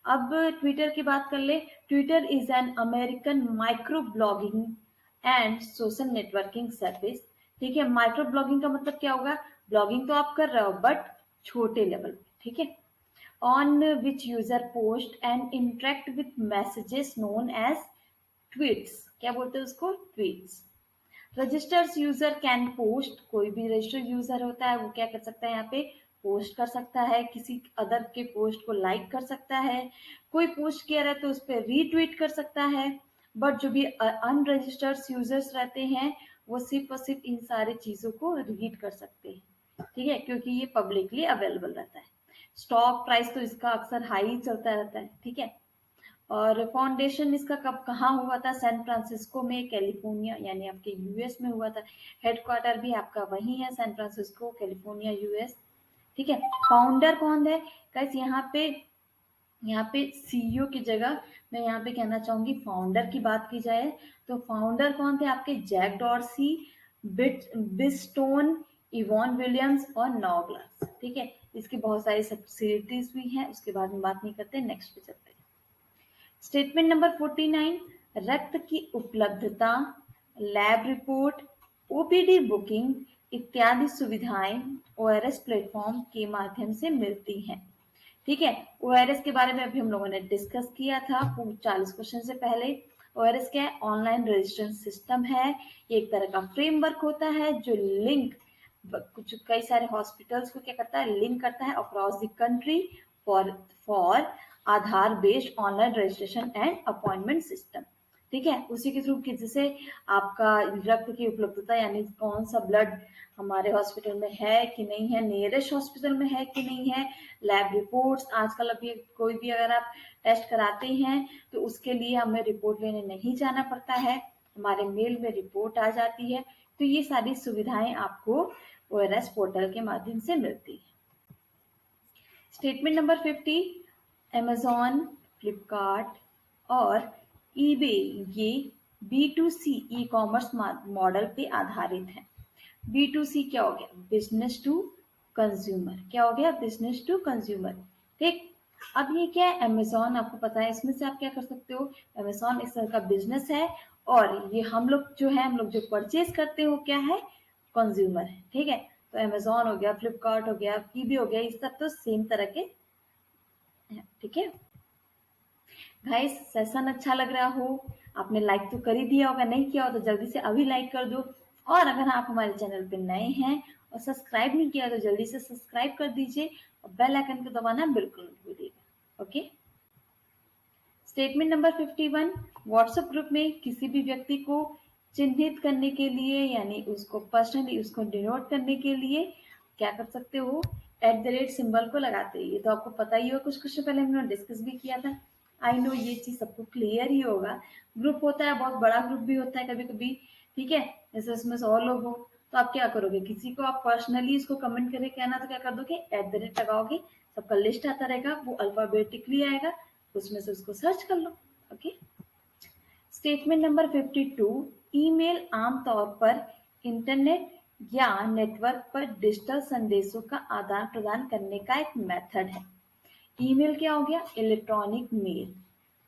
Speaker 1: अब ट्विटर की बात कर ले। Twitter is an American micro blogging and social networking service. ठीक है, माइक्रो ब्लॉगिंग का मतलब क्या होगा? ब्लॉगिंग तो आप कर रहे हो बट छोटे लेवल पे। ठीक है, on which user post and interact with messages known as tweets। क्या बोलते हैं उसको? tweets। Registers user can post, कोई भी रजिस्टर्ड यूजर होता है वो क्या कर सकता है? यहाँ पे पोस्ट कर सकता है, किसी अदर के पोस्ट को लाइक कर सकता है, कोई पोस्ट किया रहा है तो उस पर रीट्वीट कर सकता है। बट जो भी अनरजिस्टर्ड यूजर्स रहते हैं वो सिर्फ और सिर्फ इन सारे चीजों को रीड कर सकते हैं। ठीक है, क्योंकि ये पब्लिकली अवेलेबल रहता है। स्टॉक प्राइस तो इसका अक्सर हाई चलता रहता है। ठीक है, और फाउंडेशन इसका कब कहाँ हुआ था? सैन फ्रांसिस्को में, कैलिफोर्निया, यानी आपके यूएस में हुआ था। हेडक्वार्टर भी आपका वही है, सैन फ्रांसिस्को, कैलिफोर्निया, यूएस। ठीक है, फाउंडर कौन है? गाइस यहाँ पे सीईओ की जगह मैं यहाँ पे कहना चाहूंगी फाउंडर की बात की जाए तो फाउंडर कौन थे आपके? Jack Dorsey, Biz Stone, Evan Williams और नॉगलास। ठीक है, इसकी बहुत सारी सब्सिडियरीज भी हैं, उसके बाद में बात नहीं करते, नेक्स्ट पे चलते हैं। Statement number 49। रक्त की उपलब्धता, लैब रिपोर्ट, ओपीडी बुकिंग इत्यादि सुविधाएं ओआरएस प्लेटफॉर्म के माध्यम से मिलती हैं। ठीक है, ओआरएस के बारे में अभी हम लोगों ने डिस्कस किया था 40 क्वेश्चन से पहले। ओआरएस क्या है? ऑनलाइन रजिस्ट्रेशन सिस्टम है। ये एक तरह का फ्रेमवर्क होता है जो लिंक कुछ कई सारे हॉस्पिटल्स को क्या करता है? लिंक करता है across the country for Aadhaar based online registration and appointment system. ठीक है, उसी के थ्रू जैसे आपका रक्त की उपलब्धता, यानी कौन सा ब्लड हमारे हॉस्पिटल में है कि नहीं है, नियरेस्ट हॉस्पिटल में है कि नहीं है, लैब रिपोर्ट्स। आजकल अभी कोई भी अगर आप टेस्ट कराते हैं तो उसके लिए हमें रिपोर्ट लेने नहीं जाना पड़ता है, हमारे मेल में रिपोर्ट आ जाती है। तो ये सारी सुविधाएं आपको ओआरएस पोर्टल के माध्यम से मिलती है। Statement number 50। अमेजॉन, फ्लिपकार्ट और ईबे ये B2C ई कॉमर्स मॉडल पे आधारित है। B2C क्या हो गया? Business to consumer. क्या हो गया? Business to consumer. ठीक, अब ये क्या है, अमेज़न आपको पता है, इसमें से आप क्या कर सकते हो, अमेज़न इस तरह का बिज़नेस है और ये हम लोग जो परचेज़ करते हैं वो क्या है, कंज़्यूमर है, ठीक है? तो अमेज़न हो गया, फ्लिपकार्ट हो गया, कीबी हो गया, ये सब तो सेम तरह के हैं, ठीक है? गाइस सेशन अच्छा लग रहा हो, आपने लाइक तो कर ही दिया होगा, नहीं किया हो तो जल्दी से अभी लाइक कर दो। और अगर आप हमारे चैनल पे नए हैं और सब्सक्राइब नहीं किया तो जल्दी से सब्सक्राइब कर दीजिए और बेल आइकन को दबाना बिल्कुल मत भूलिएगा। Okay, statement number 51, WhatsApp group में किसी भी व्यक्ति को चिन्हित करने के लिए यानी उसको पर्सनली उसको डिनोट करने के लिए क्या कर सकते हो, सिंबल को लगाते हैं। ये तो आपको पता ही हो, कुछ कुछ पहले हमने डिस्कस भी किया था। आई नो ये चीज सबको क्लियर ही होगा। ग्रुप होता है, बहुत बड़ा ग्रुप भी होता है कभी कभी, ठीक है, जैसे उसमें 100 लोग हो तो आप क्या करोगे, किसी को आप पर्सनली उसको कमेंट करके कहना तो क्या कर दोगे, लगाओगे, सबका लिस्ट आता रहेगा, वो अल्फाबेटिकली आएगा, उसमें से उसको सर्च कर लो। ओके, स्टेटमेंट नंबर 52, ईमेल आमतौर पर इंटरनेट या नेटवर्क पर डिजिटल संदेशों का आदान प्रदान करने का एक मेथड है। ईमेल क्या हो गया, इलेक्ट्रॉनिक मेल।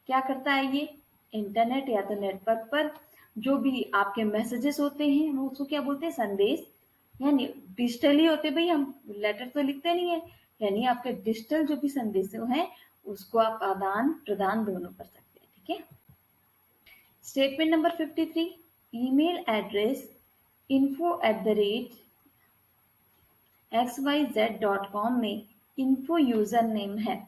Speaker 1: क्या करता है ये, इंटरनेट या तो नेटवर्क पर जो भी आपके मैसेजेस होते हैं वो उसको क्या बोलते हैं, संदेश, यानी डिजिटली होते भाई, हम लेटर तो लिखते नहीं है, यानी आपके डिजिटल जो भी संदेश हैं उसको आप आदान प्रदान दोनों कर सकते हैं, ठीक है। Statement number 53, email address info@xyz.com में इन्फो यूजर नेम है।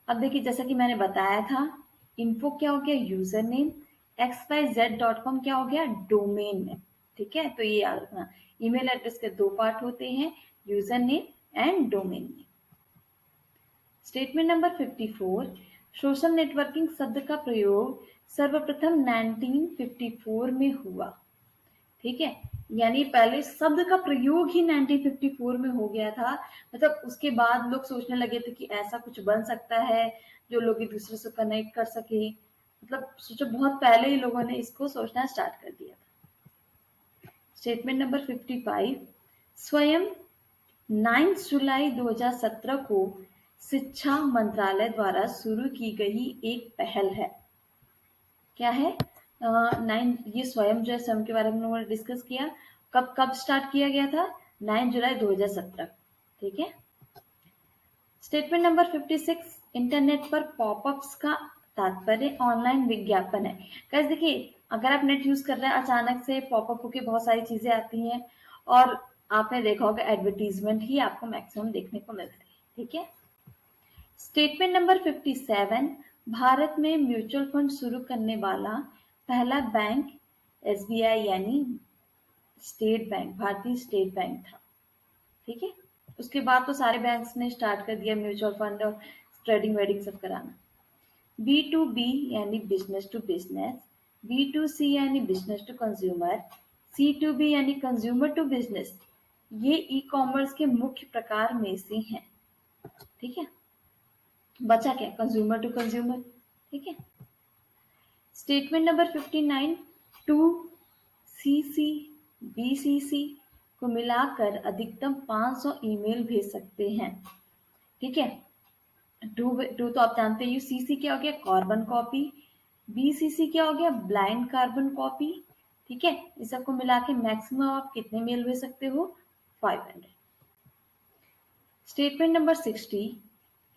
Speaker 1: अब देखिए जैसा कि मैंने बताया था, इन्फो क्या हो गया, यूजर नेम, xyz.com क्या हो गया, डोमेन नेम, ठीक है। तो ये याद रखना, ईमेल एड्रेस के दो पार्ट होते हैं, user name and domain name. Statement number 54, social networking शब्द का प्रयोग सर्वप्रथम 1954 में हुआ, ठीक है, यानी पहले शब्द का प्रयोग ही 1954 में हो गया था। मतलब उसके बाद लोग सोचने लगे थे कि ऐसा कुछ बन सकता है जो लोग एक दूसरे से कनेक्ट कर सके, मतलब सोचो बहुत पहले ही लोगों ने इसको सोचना स्टार्ट कर दिया था। स्टेटमेंट नंबर 55, स्वयं 9 जुलाई 2017 को शिक्षा मंत्रालय द्वारा शुरू की गई एक पहल है। क्या है, ये स्वयं जो है, स्वयं के बारे में उन्होंने डिस्कस किया, कब कब स्टार्ट किया गया था, 9 जुलाई 2017, ठीक है। स्टेटमेंट नंबर 56, इंटरनेट पर पॉपअप्स का तात्पर्य ऑनलाइन विज्ञापन है। गाइस देखिए, अगर आप नेट यूज कर रहे हैं, अचानक से पॉपअप होके बहुत सारी चीजें आती हैं और आपने देखा होगा एडवर्टीजमेंट ही आपको मैक्सिमम देखने को मिलती है, ठीक है। स्टेटमेंट नंबर 57, भारत में म्यूचुअल फंड शुरू करने वाला पहला बैंक एसबीआई यानी स्टेट बैंक, भारतीय स्टेट बैंक था, ठीक है। उसके बाद तो सारे बैंक्स ने स्टार्ट कर दिया म्यूचुअल फंड और ट्रेडिंग वेडिंग सब कराना। B2B यानी बिजनेस टू बिजनेस, B2C यानी बिजनेस टू कंज्यूमर, C2B यानी कंज्यूमर टू बिजनेस, ये ई कॉमर्स के मुख्य प्रकार में से हैं, ठीक है। बचा क्या, कंज्यूमर टू कंज्यूमर, ठीक है। स्टेटमेंट नंबर 59, 2CC BCC को मिलाकर अधिकतम 500 ईमेल भेज सकते हैं, ठीक है। टू तो आप जानते हैं, सीसी क्या हो गया, कार्बन कॉपी, बीसीसी क्या हो गया, ब्लाइंड कार्बन कॉपी, ठीक है। इस सबको मिला के मैक्सिमम आप कितने मेल भेज सकते हो, 500। स्टेटमेंट नंबर 60,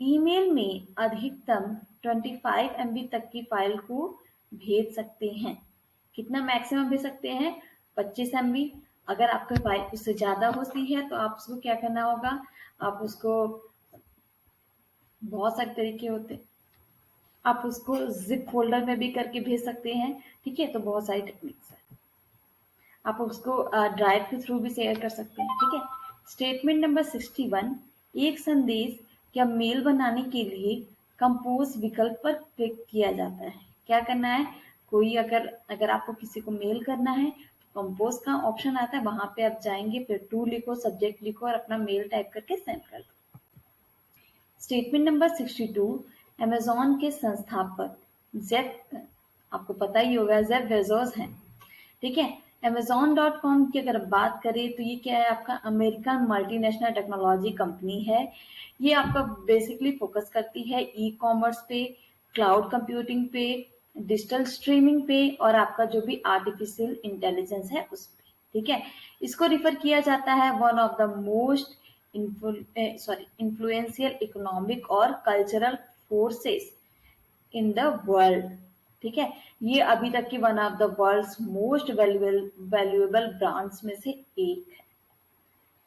Speaker 1: ईमेल में अधिकतम 25 MB तक की फाइल को भेज सकते हैं। कितना मैक्सिमम भेज सकते हैं, 25 MB। अगर आपका फाइल उससे ज्यादा होती है तो आप उसको क्या करना होगा, आप उसको, बहुत सारे तरीके होते हैं, आप उसको जिप फोल्डर में भी करके भेज सकते हैं, ठीक है। तो बहुत सारी टेक्निक्स है, आप उसको ड्राइव के थ्रू भी शेयर कर सकते हैं, ठीक है। स्टेटमेंट नंबर 61, एक संदेश या मेल बनाने के लिए कंपोज विकल्प पर क्लिक किया जाता है। क्या करना है, कोई अगर अगर आपको किसी को मेल करना है तो कंपोज का ऑप्शन आता है, वहां पे आप जाएंगे, फिर टू लिखो, सब्जेक्ट लिखो और अपना मेल टाइप करके सेंड कर दो। स्टेटमेंट नंबर 62, अमेज़न के संस्थापक जेफ, आपको पता ही होगा, जेफ बेजोस हैं, ठीक है। Amazon.com की अगर बात करें तो ये क्या है, आपका अमेरिकन मल्टीनेशनल टेक्नोलॉजी कंपनी है। ये आपका बेसिकली फोकस करती है ई कॉमर्स पे, क्लाउड कंप्यूटिंग पे, डिजिटल स्ट्रीमिंग पे और आपका जो भी आर्टिफिशियल इंटेलिजेंस है उस पे। ठीक है, इसको रिफर किया जाता है one of the most influential economic और cultural forces in the world. ठीक है, ये अभी तक की one of the world's most valuable brands में से एक है।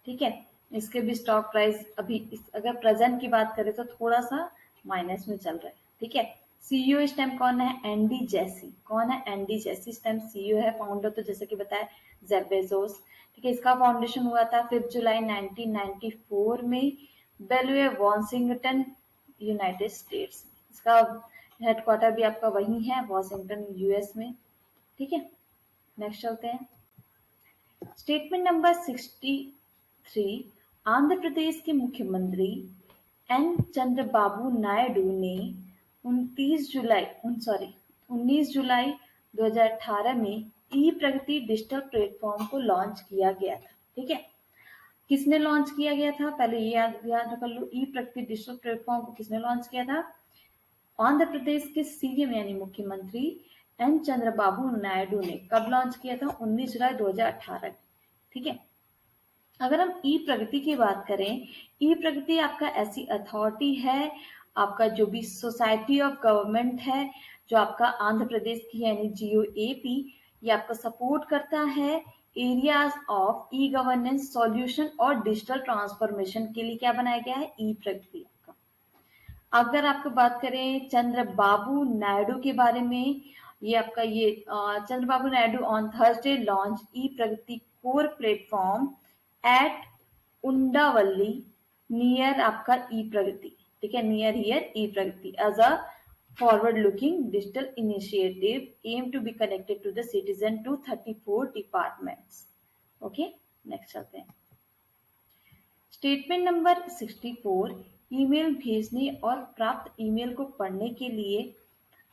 Speaker 1: ठीक है, इसके भी स्टॉक प्राइस अभी अगर प्रेजेंट की बात करें तो थोड़ा सा माइनस में चल रहा है। ठीक है, सीईओ इस टाइम कौन है, एंडी जेसी। कौन है, एंडी जेसी इस टाइम सीईओ है। फाउंडर तो जैसे कि बताया जेफ बेजोस। ठीक है, इसका फाउंडेशन हुआ था 5 जुलाई 1994 में बेलवे वॉशिंगटन, यूनाइटेड स्टेट्स। इसका हेडक्वार्टर भी आपका वही है, वॉशिंगटन यूएस में। ठीक है, नेक्स्ट चलते हैं। Statement number 63। आंध्र प्रदेश के मुख्यमंत्री एन चंद्रबाबू नायडू ने 19 जुलाई 2018 में ई प्रगति डिजिटल प्लेटफॉर्म को लॉन्च किया गया था। ठीक है, किसने लॉन्च किया गया था, पहले ये याद कर लो, ई प्रगति डिजिटल प्लेटफॉर्म को किसने लॉन्च किया था, आंध्र प्रदेश के सीएम यानी मुख्यमंत्री एन चंद्रबाबू नायडू ने। कब लॉन्च किया था, 19 जुलाई 2018। ठीक है, अगर हम ई प्रगति की बात करें, ई प्रगति आपका ऐसी अथॉरिटी है, आपका जो भी सोसाइटी ऑफ गवर्नमेंट है जो आपका आंध्र प्रदेश की यानी जीओएपी, ये आपको सपोर्ट करता है areas of e governance solution और डिजिटल ट्रांसफॉर्मेशन के लिए। क्या बनाया गया है, ई प्रगति। अगर आपको बात करें चंद्रबाबू नायडू के बारे में, ये आपका ये Chandrababu Naidu on Thursday launch e Pragati core platform at Undavalli near आपका ई प्रगति। ठीक है, near here e Pragati as a forward looking digital initiative aim to be connected to the citizen to 34 departments. Okay, next चलते हैं। Statement number 64। ईमेल भेजने और प्राप्त email को पढ़ने के लिए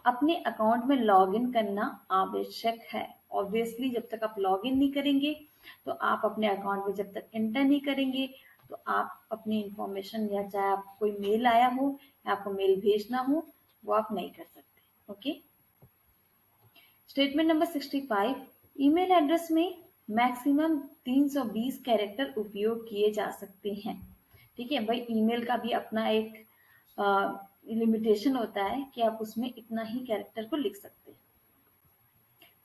Speaker 1: अपने अकाउंट में लॉगिन करना आवश्यक है। ऑब्वियसली जब तक आप लॉगिन नहीं करेंगे तो आप अपने अकाउंट में जब तक एंटर नहीं करेंगे तो आप अपनी इंफॉर्मेशन या चाहे आपको कोई मेल आया हो या आपको मेल भेजना हो वो आप नहीं कर सकते। Okay, statement number 65। Email address में मैक्सिमम 320 कैरेक्टर उपयोग किए जा सकते हैं। ठीक है भाई, ईमेल का भी अपना एक लिमिटेशन होता है कि आप उसमें इतना ही कैरेक्टर को लिख सकते हैं।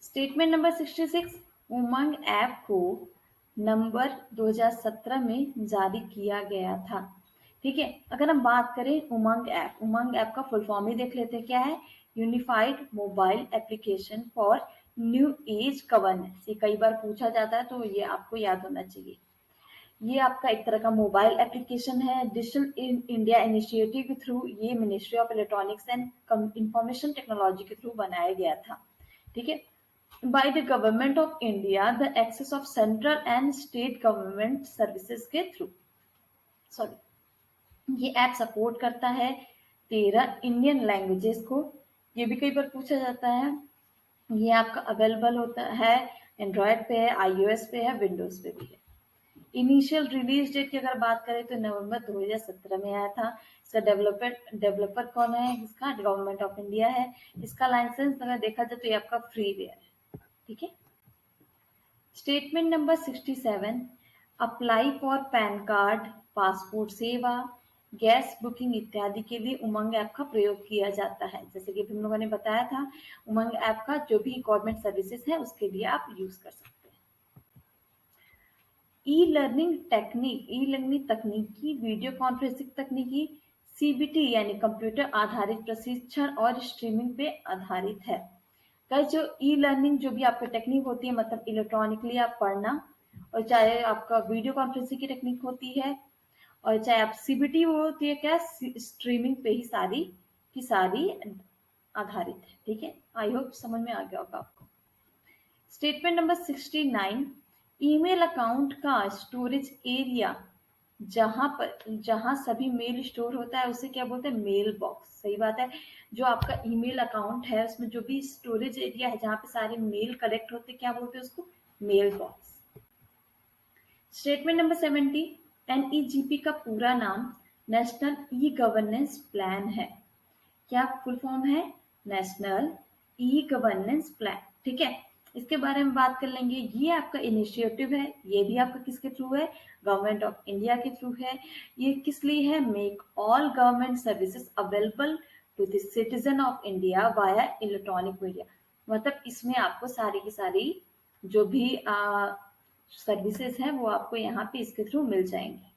Speaker 1: Statement number 66। उमंग ऐप को नंबर 2017 में जारी किया गया था। ठीक है, अगर हम बात करें उमंग ऐप का फुल फॉर्म ही देख लेते हैं, क्या है, unified mobile application for new age governance. ये कई बार पूछा जाता है तो ये आपको याद होना चाहिए। ये आपका एक तरह का मोबाइल एप्लीकेशन है, डिजिटल इंडिया इनिशिएटिव के थ्रू ये ministry of electronics and information technology के थ्रू बनाया गया था। ठीक है, by the government of India the access of central and state government services के थ्रू। सॉरी, ये ऐप सपोर्ट करता है 13 इंडियन लैंग्वेजेस को। ये भी कई बार पूछा जाता है। ये आपका अवेलेबल होता है एंड्रॉयड पे है, iOS पे है, विंडोज पे भी है। इनिशियल रिलीज डेट की अगर बात करें तो नवंबर 2017 में आया था। इसका डेवलपर कौन है, इसका गवर्नमेंट ऑफ इंडिया है। इसका लाइसेंस अगर देखा जाए तो ये आपका फ्रीवेयर है। ठीक है, statement number 67। Apply for pan card, passport सेवा, गैस बुकिंग इत्यादि के लिए उमंग ऐप का प्रयोग किया जाता है। जैसे कि हम लोगों ने बताया था, उमंग ऐप का जो भी गवर्नमेंट सर्विसेज है उसके लिए आप यूज कर सकते हैं। ई लर्निंग तकनीकी, वीडियो कॉन्फ्रेंसिंग तकनीकी, सीबीटी यानी कंप्यूटर आधारित प्रशिक्षण और स्ट्रीमिंग पे आधारित है। कई जो ई लर्निंग जो भी आपकी टेक्निक होती है, मतलब इलेक्ट्रॉनिकली आप पढ़ना, और चाहे आपका वीडियो कॉन्फ्रेंसिंग की टेक्निक होती है, और चाहे आप सीबीटी वो होती है क्या, स्ट्रीमिंग पे ही सारी की सारी आधारित है। ठीक है, आई होप समझ में आ गया होगा आपको। Statement number 69। ईमेल अकाउंट का स्टोरेज एरिया जहां सभी मेल स्टोर होता है उसे क्या बोलते हैं, मेल बॉक्स। सही बात है, जो आपका ईमेल अकाउंट है उसमें जो भी स्टोरेज एरिया है जहां पे सारे मेल कलेक्ट होते हैं क्या बोलते हैं उसको, mail calls. Statement number 70, NEGP का पूरा नाम नेशनल ई गवर्नेंस प्लान है। क्या फुल फॉर्म है? National e governance plan. ठीक है, इसके बारे में बात कर लेंगे। ये आपका इनिशिएटिव है, ये भी आपका किसके थ्रू है? गवर्नमेंट ऑफ इंडिया के थ्रू है। ये किस लिए है? Make all government services available to the citizen of India via electronic media. मतलब इसमें आपको सारी की सारी जो भी सर्विसेज हैं वो आपको यहाँ पे इसके थ्रू मिल जाएंगी।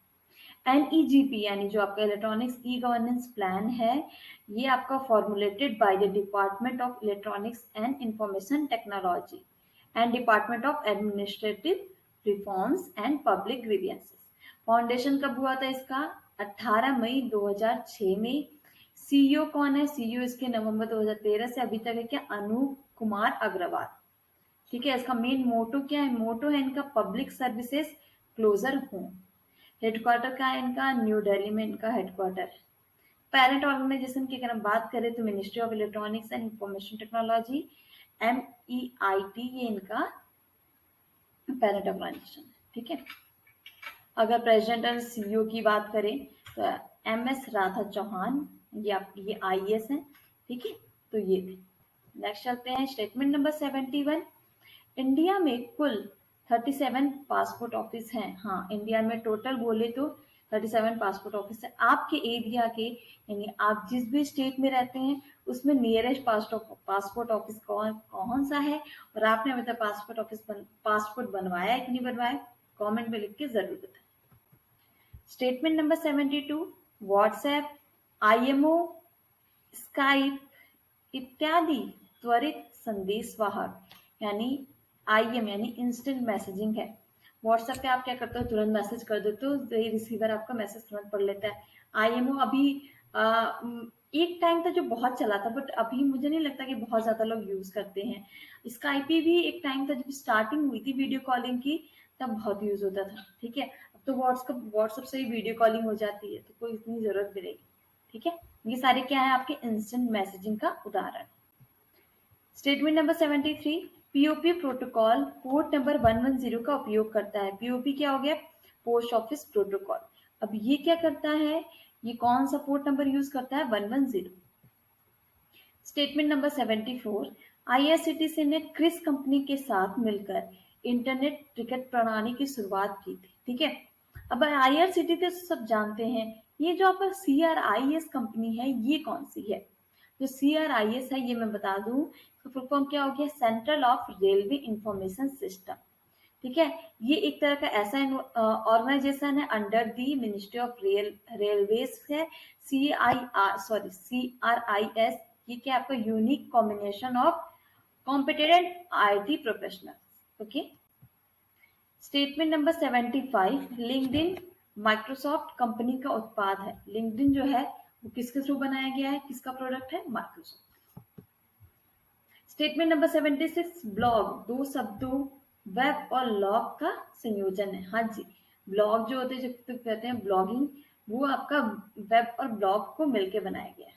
Speaker 1: NEGP यानी जो आपका इलेक्ट्रॉनिक्स ई गवर्नेंस प्लान है, ये आपका formulated by the department of electronics and information technology and department of administrative reforms and public grievances. Foundation कब हुआ था इसका? 18 मई 2006 में। CEO कौन है? CEO इसके नवंबर 2013 से अभी तक है क्या? अनूप कुमार अग्रवाल। ठीक है, इसका मेन मोटो क्या है? मोटो है इनका public services closer home. Headquarter का है इनका न्यू दिल्ली में इनका हेडक्वार्टर है। पेरेंट ऑर्गेनाइजेशन की अगर हम बात करें तो ministry of electronics and information technology, MEIT, ये इनका पेरेंट ऑर्गेनाइजेशन है। ठीक है, अगर प्रेसिडेंट और CEO की बात करें तो MS राधा चौहान, ये IAS है। ठीक है, तो ये थे। नेक्स्ट चलते हैं स्टेटमेंट नंबर 71। इंडिया में कुल 37 पासपोर्ट ऑफिस हैं। हाँ, इंडिया में टोटल बोले तो 37 पासपोर्ट ऑफिस है। आपके एरिया के यानी आप जिस भी स्टेट में रहते हैं उसमें नियरेस्ट पासपोर्ट ऑफिस कौन सा है, और आपने अभी तक पासपोर्ट बनवाया है कि नहीं बनवाया, कमेंट में लिख के जरूर बताएं। Statement number 72, WhatsApp, IMO, Skype इत्यादि त्वरित संदेशवाहक यानी IM यानी इंस्टेंट मैसेजिंग है। व्हाट्सएप पे आप क्या करते हो? तुरंत मैसेज कर देते हो, तो रिसीवर आपका मैसेज तुरंत पढ़ लेता है। IMO अभी एक टाइम था जो बहुत चला था, बट अभी मुझे नहीं लगता कि बहुत ज्यादा लोग यूज करते हैं। स्काइप भी एक टाइम था जब स्टार्टिंग हुई थी वीडियो कॉलिंग की, तब बहुत यूज होता था। ठीक है, अब तो व्हाट्सएप से ही वीडियो कॉलिंग हो जाती है, तो कोई इतनी जरूरत भी नहीं। ठीक है, ये सारे क्या है? आपके इंस्टेंट मैसेजिंग का उदाहरण। Statement number 73, POP protocol port number 110 का उपयोग करता है। POP क्या हो गया? Post office protocol. अब ये क्या करता है? ये कौन सा पोर्ट नंबर यूज करता है? 110। स्टेटमेंट नंबर 74, IRCTC ने क्रिस कंपनी के साथ मिलकर इंटरनेट टिकट प्रणाली की शुरुआत की थी। ठीक है, अब IRCTC तो सब जानते हैं, ये जो आपका CRIS कंपनी है ये कौन सी है? जो CRIS है ये मैं बता दूं, तो फुल फॉर्म क्या हो गया? Central of railway information system. ठीक है, ये एक तरह का ऐसा ऑर्गेनाइजेशन है under the ministry of railways है। CRIS, ये क्या आपका unique combination of competent IT professional. Okay, statement number 75, LinkedIn Microsoft company का उत्पाद है। लिंक्डइन जो है वो किसके थ्रू बनाया गया है? किसका प्रोडक्ट है? माइक्रोसॉफ्ट। स्टेटमेंट नंबर 76, ब्लॉग दो शब्दों वेब और लॉग का संयोजन है। हाँ जी, ब्लॉग जो होते हैं, जो कहते हैं ब्लॉगिंग, वो आपका वेब और ब्लॉग को मिलकर बनाया गया है।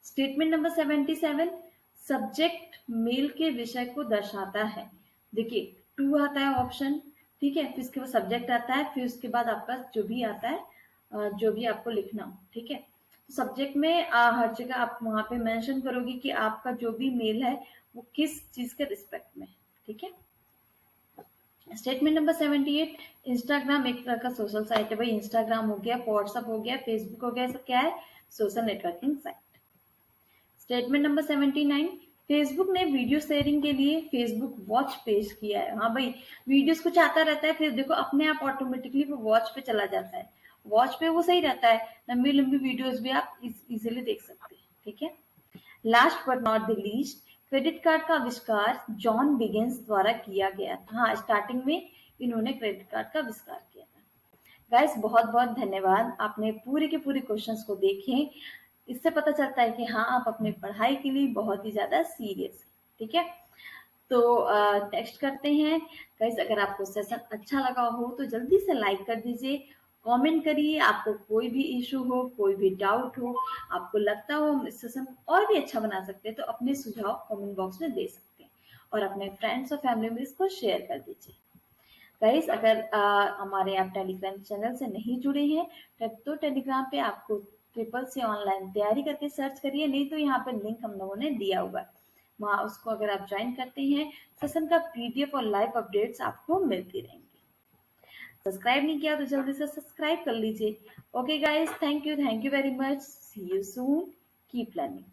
Speaker 1: स्टेटमेंट नंबर 77, सब्जेक्ट मेल के विषय को दर्शाता है। देखिए, टू आता है ऑप्शन। ठीक है, फिर उसके बाद सब्जेक्ट आता है, फिर उसके बाद आपका जो भी आता है, जो भी आपको लिखना हो। ठीक है, सब्जेक्ट में हर जगह आप वहां पे मेंशन करोगे कि आपका जो भी मेल है वो किस चीज के रिस्पेक्ट में। ठीक है, स्टेटमेंट नंबर 78, इंस्टाग्राम एक तरह का सोशल साइट है। भाई इंस्टाग्राम हो गया, व्हाट्सएप हो गया, फेसबुक हो गया, सब क्या है? Social networking site. Statement number 79, Facebook ने वीडियो शेयरिंग के लिए फेसबुक वॉच पेश किया है। हाँ भाई, वीडियोस कुछ आता रहता है, फिर देखो अपने आप ऑटोमेटिकली वो वॉच पे चला जाता है। वॉच पे वो सही रहता है, लंबी लंबी वीडियोस भी आप इजीली देख सकते हैं। ठीक है, last but not the least, credit card का आविष्कार जॉन बिगेंस द्वारा किया गया था। हाँ, स्टार्टिंग में इन्होंने क्रेडिट कार्ड का आविष्कार किया था। गाइस बहुत बहुत धन्यवाद, आपने पूरे के पूरे क्वेश्चंस को देखे। इससे पता चलता है कि हाँ, आप अपनी पढ़ाई के लिए बहुत ही ज्यादा सीरियस है। ठीक है, तो टेक्स्ट करते हैं। गाइस अगर आपको सेशन अच्छा लगा हो तो जल्दी से लाइक कर दीजिए, कमेंट करिए। आपको कोई भी इशू हो, कोई भी डाउट हो, आपको लगता हो हम इस सेशन और भी अच्छा बना सकते हैं, तो अपने सुझाव कमेंट बॉक्स में दे सकते हैं। और अपने फ्रेंड्स और फैमिली में इसको शेयर कर दीजिए। गाइस अगर हमारे आप टेलीग्राम चैनल से नहीं जुड़े हैं तब तो टेलीग्राम पे आपको ट्रिपल सी ऑनलाइन तैयारी करके सर्च करिए, नहीं तो यहाँ पे लिंक हम लोगों ने दिया हुआ है, वहाँ उसको अगर आप ज्वाइन करते हैं सेशन का पीडीएफ और लाइव अपडेट्स आपको मिलती रहेंगी। सब्सक्राइब नहीं किया तो जल्दी से सब्सक्राइब कर लीजिए। Okay guys, thank you very much, see you soon, keep learning.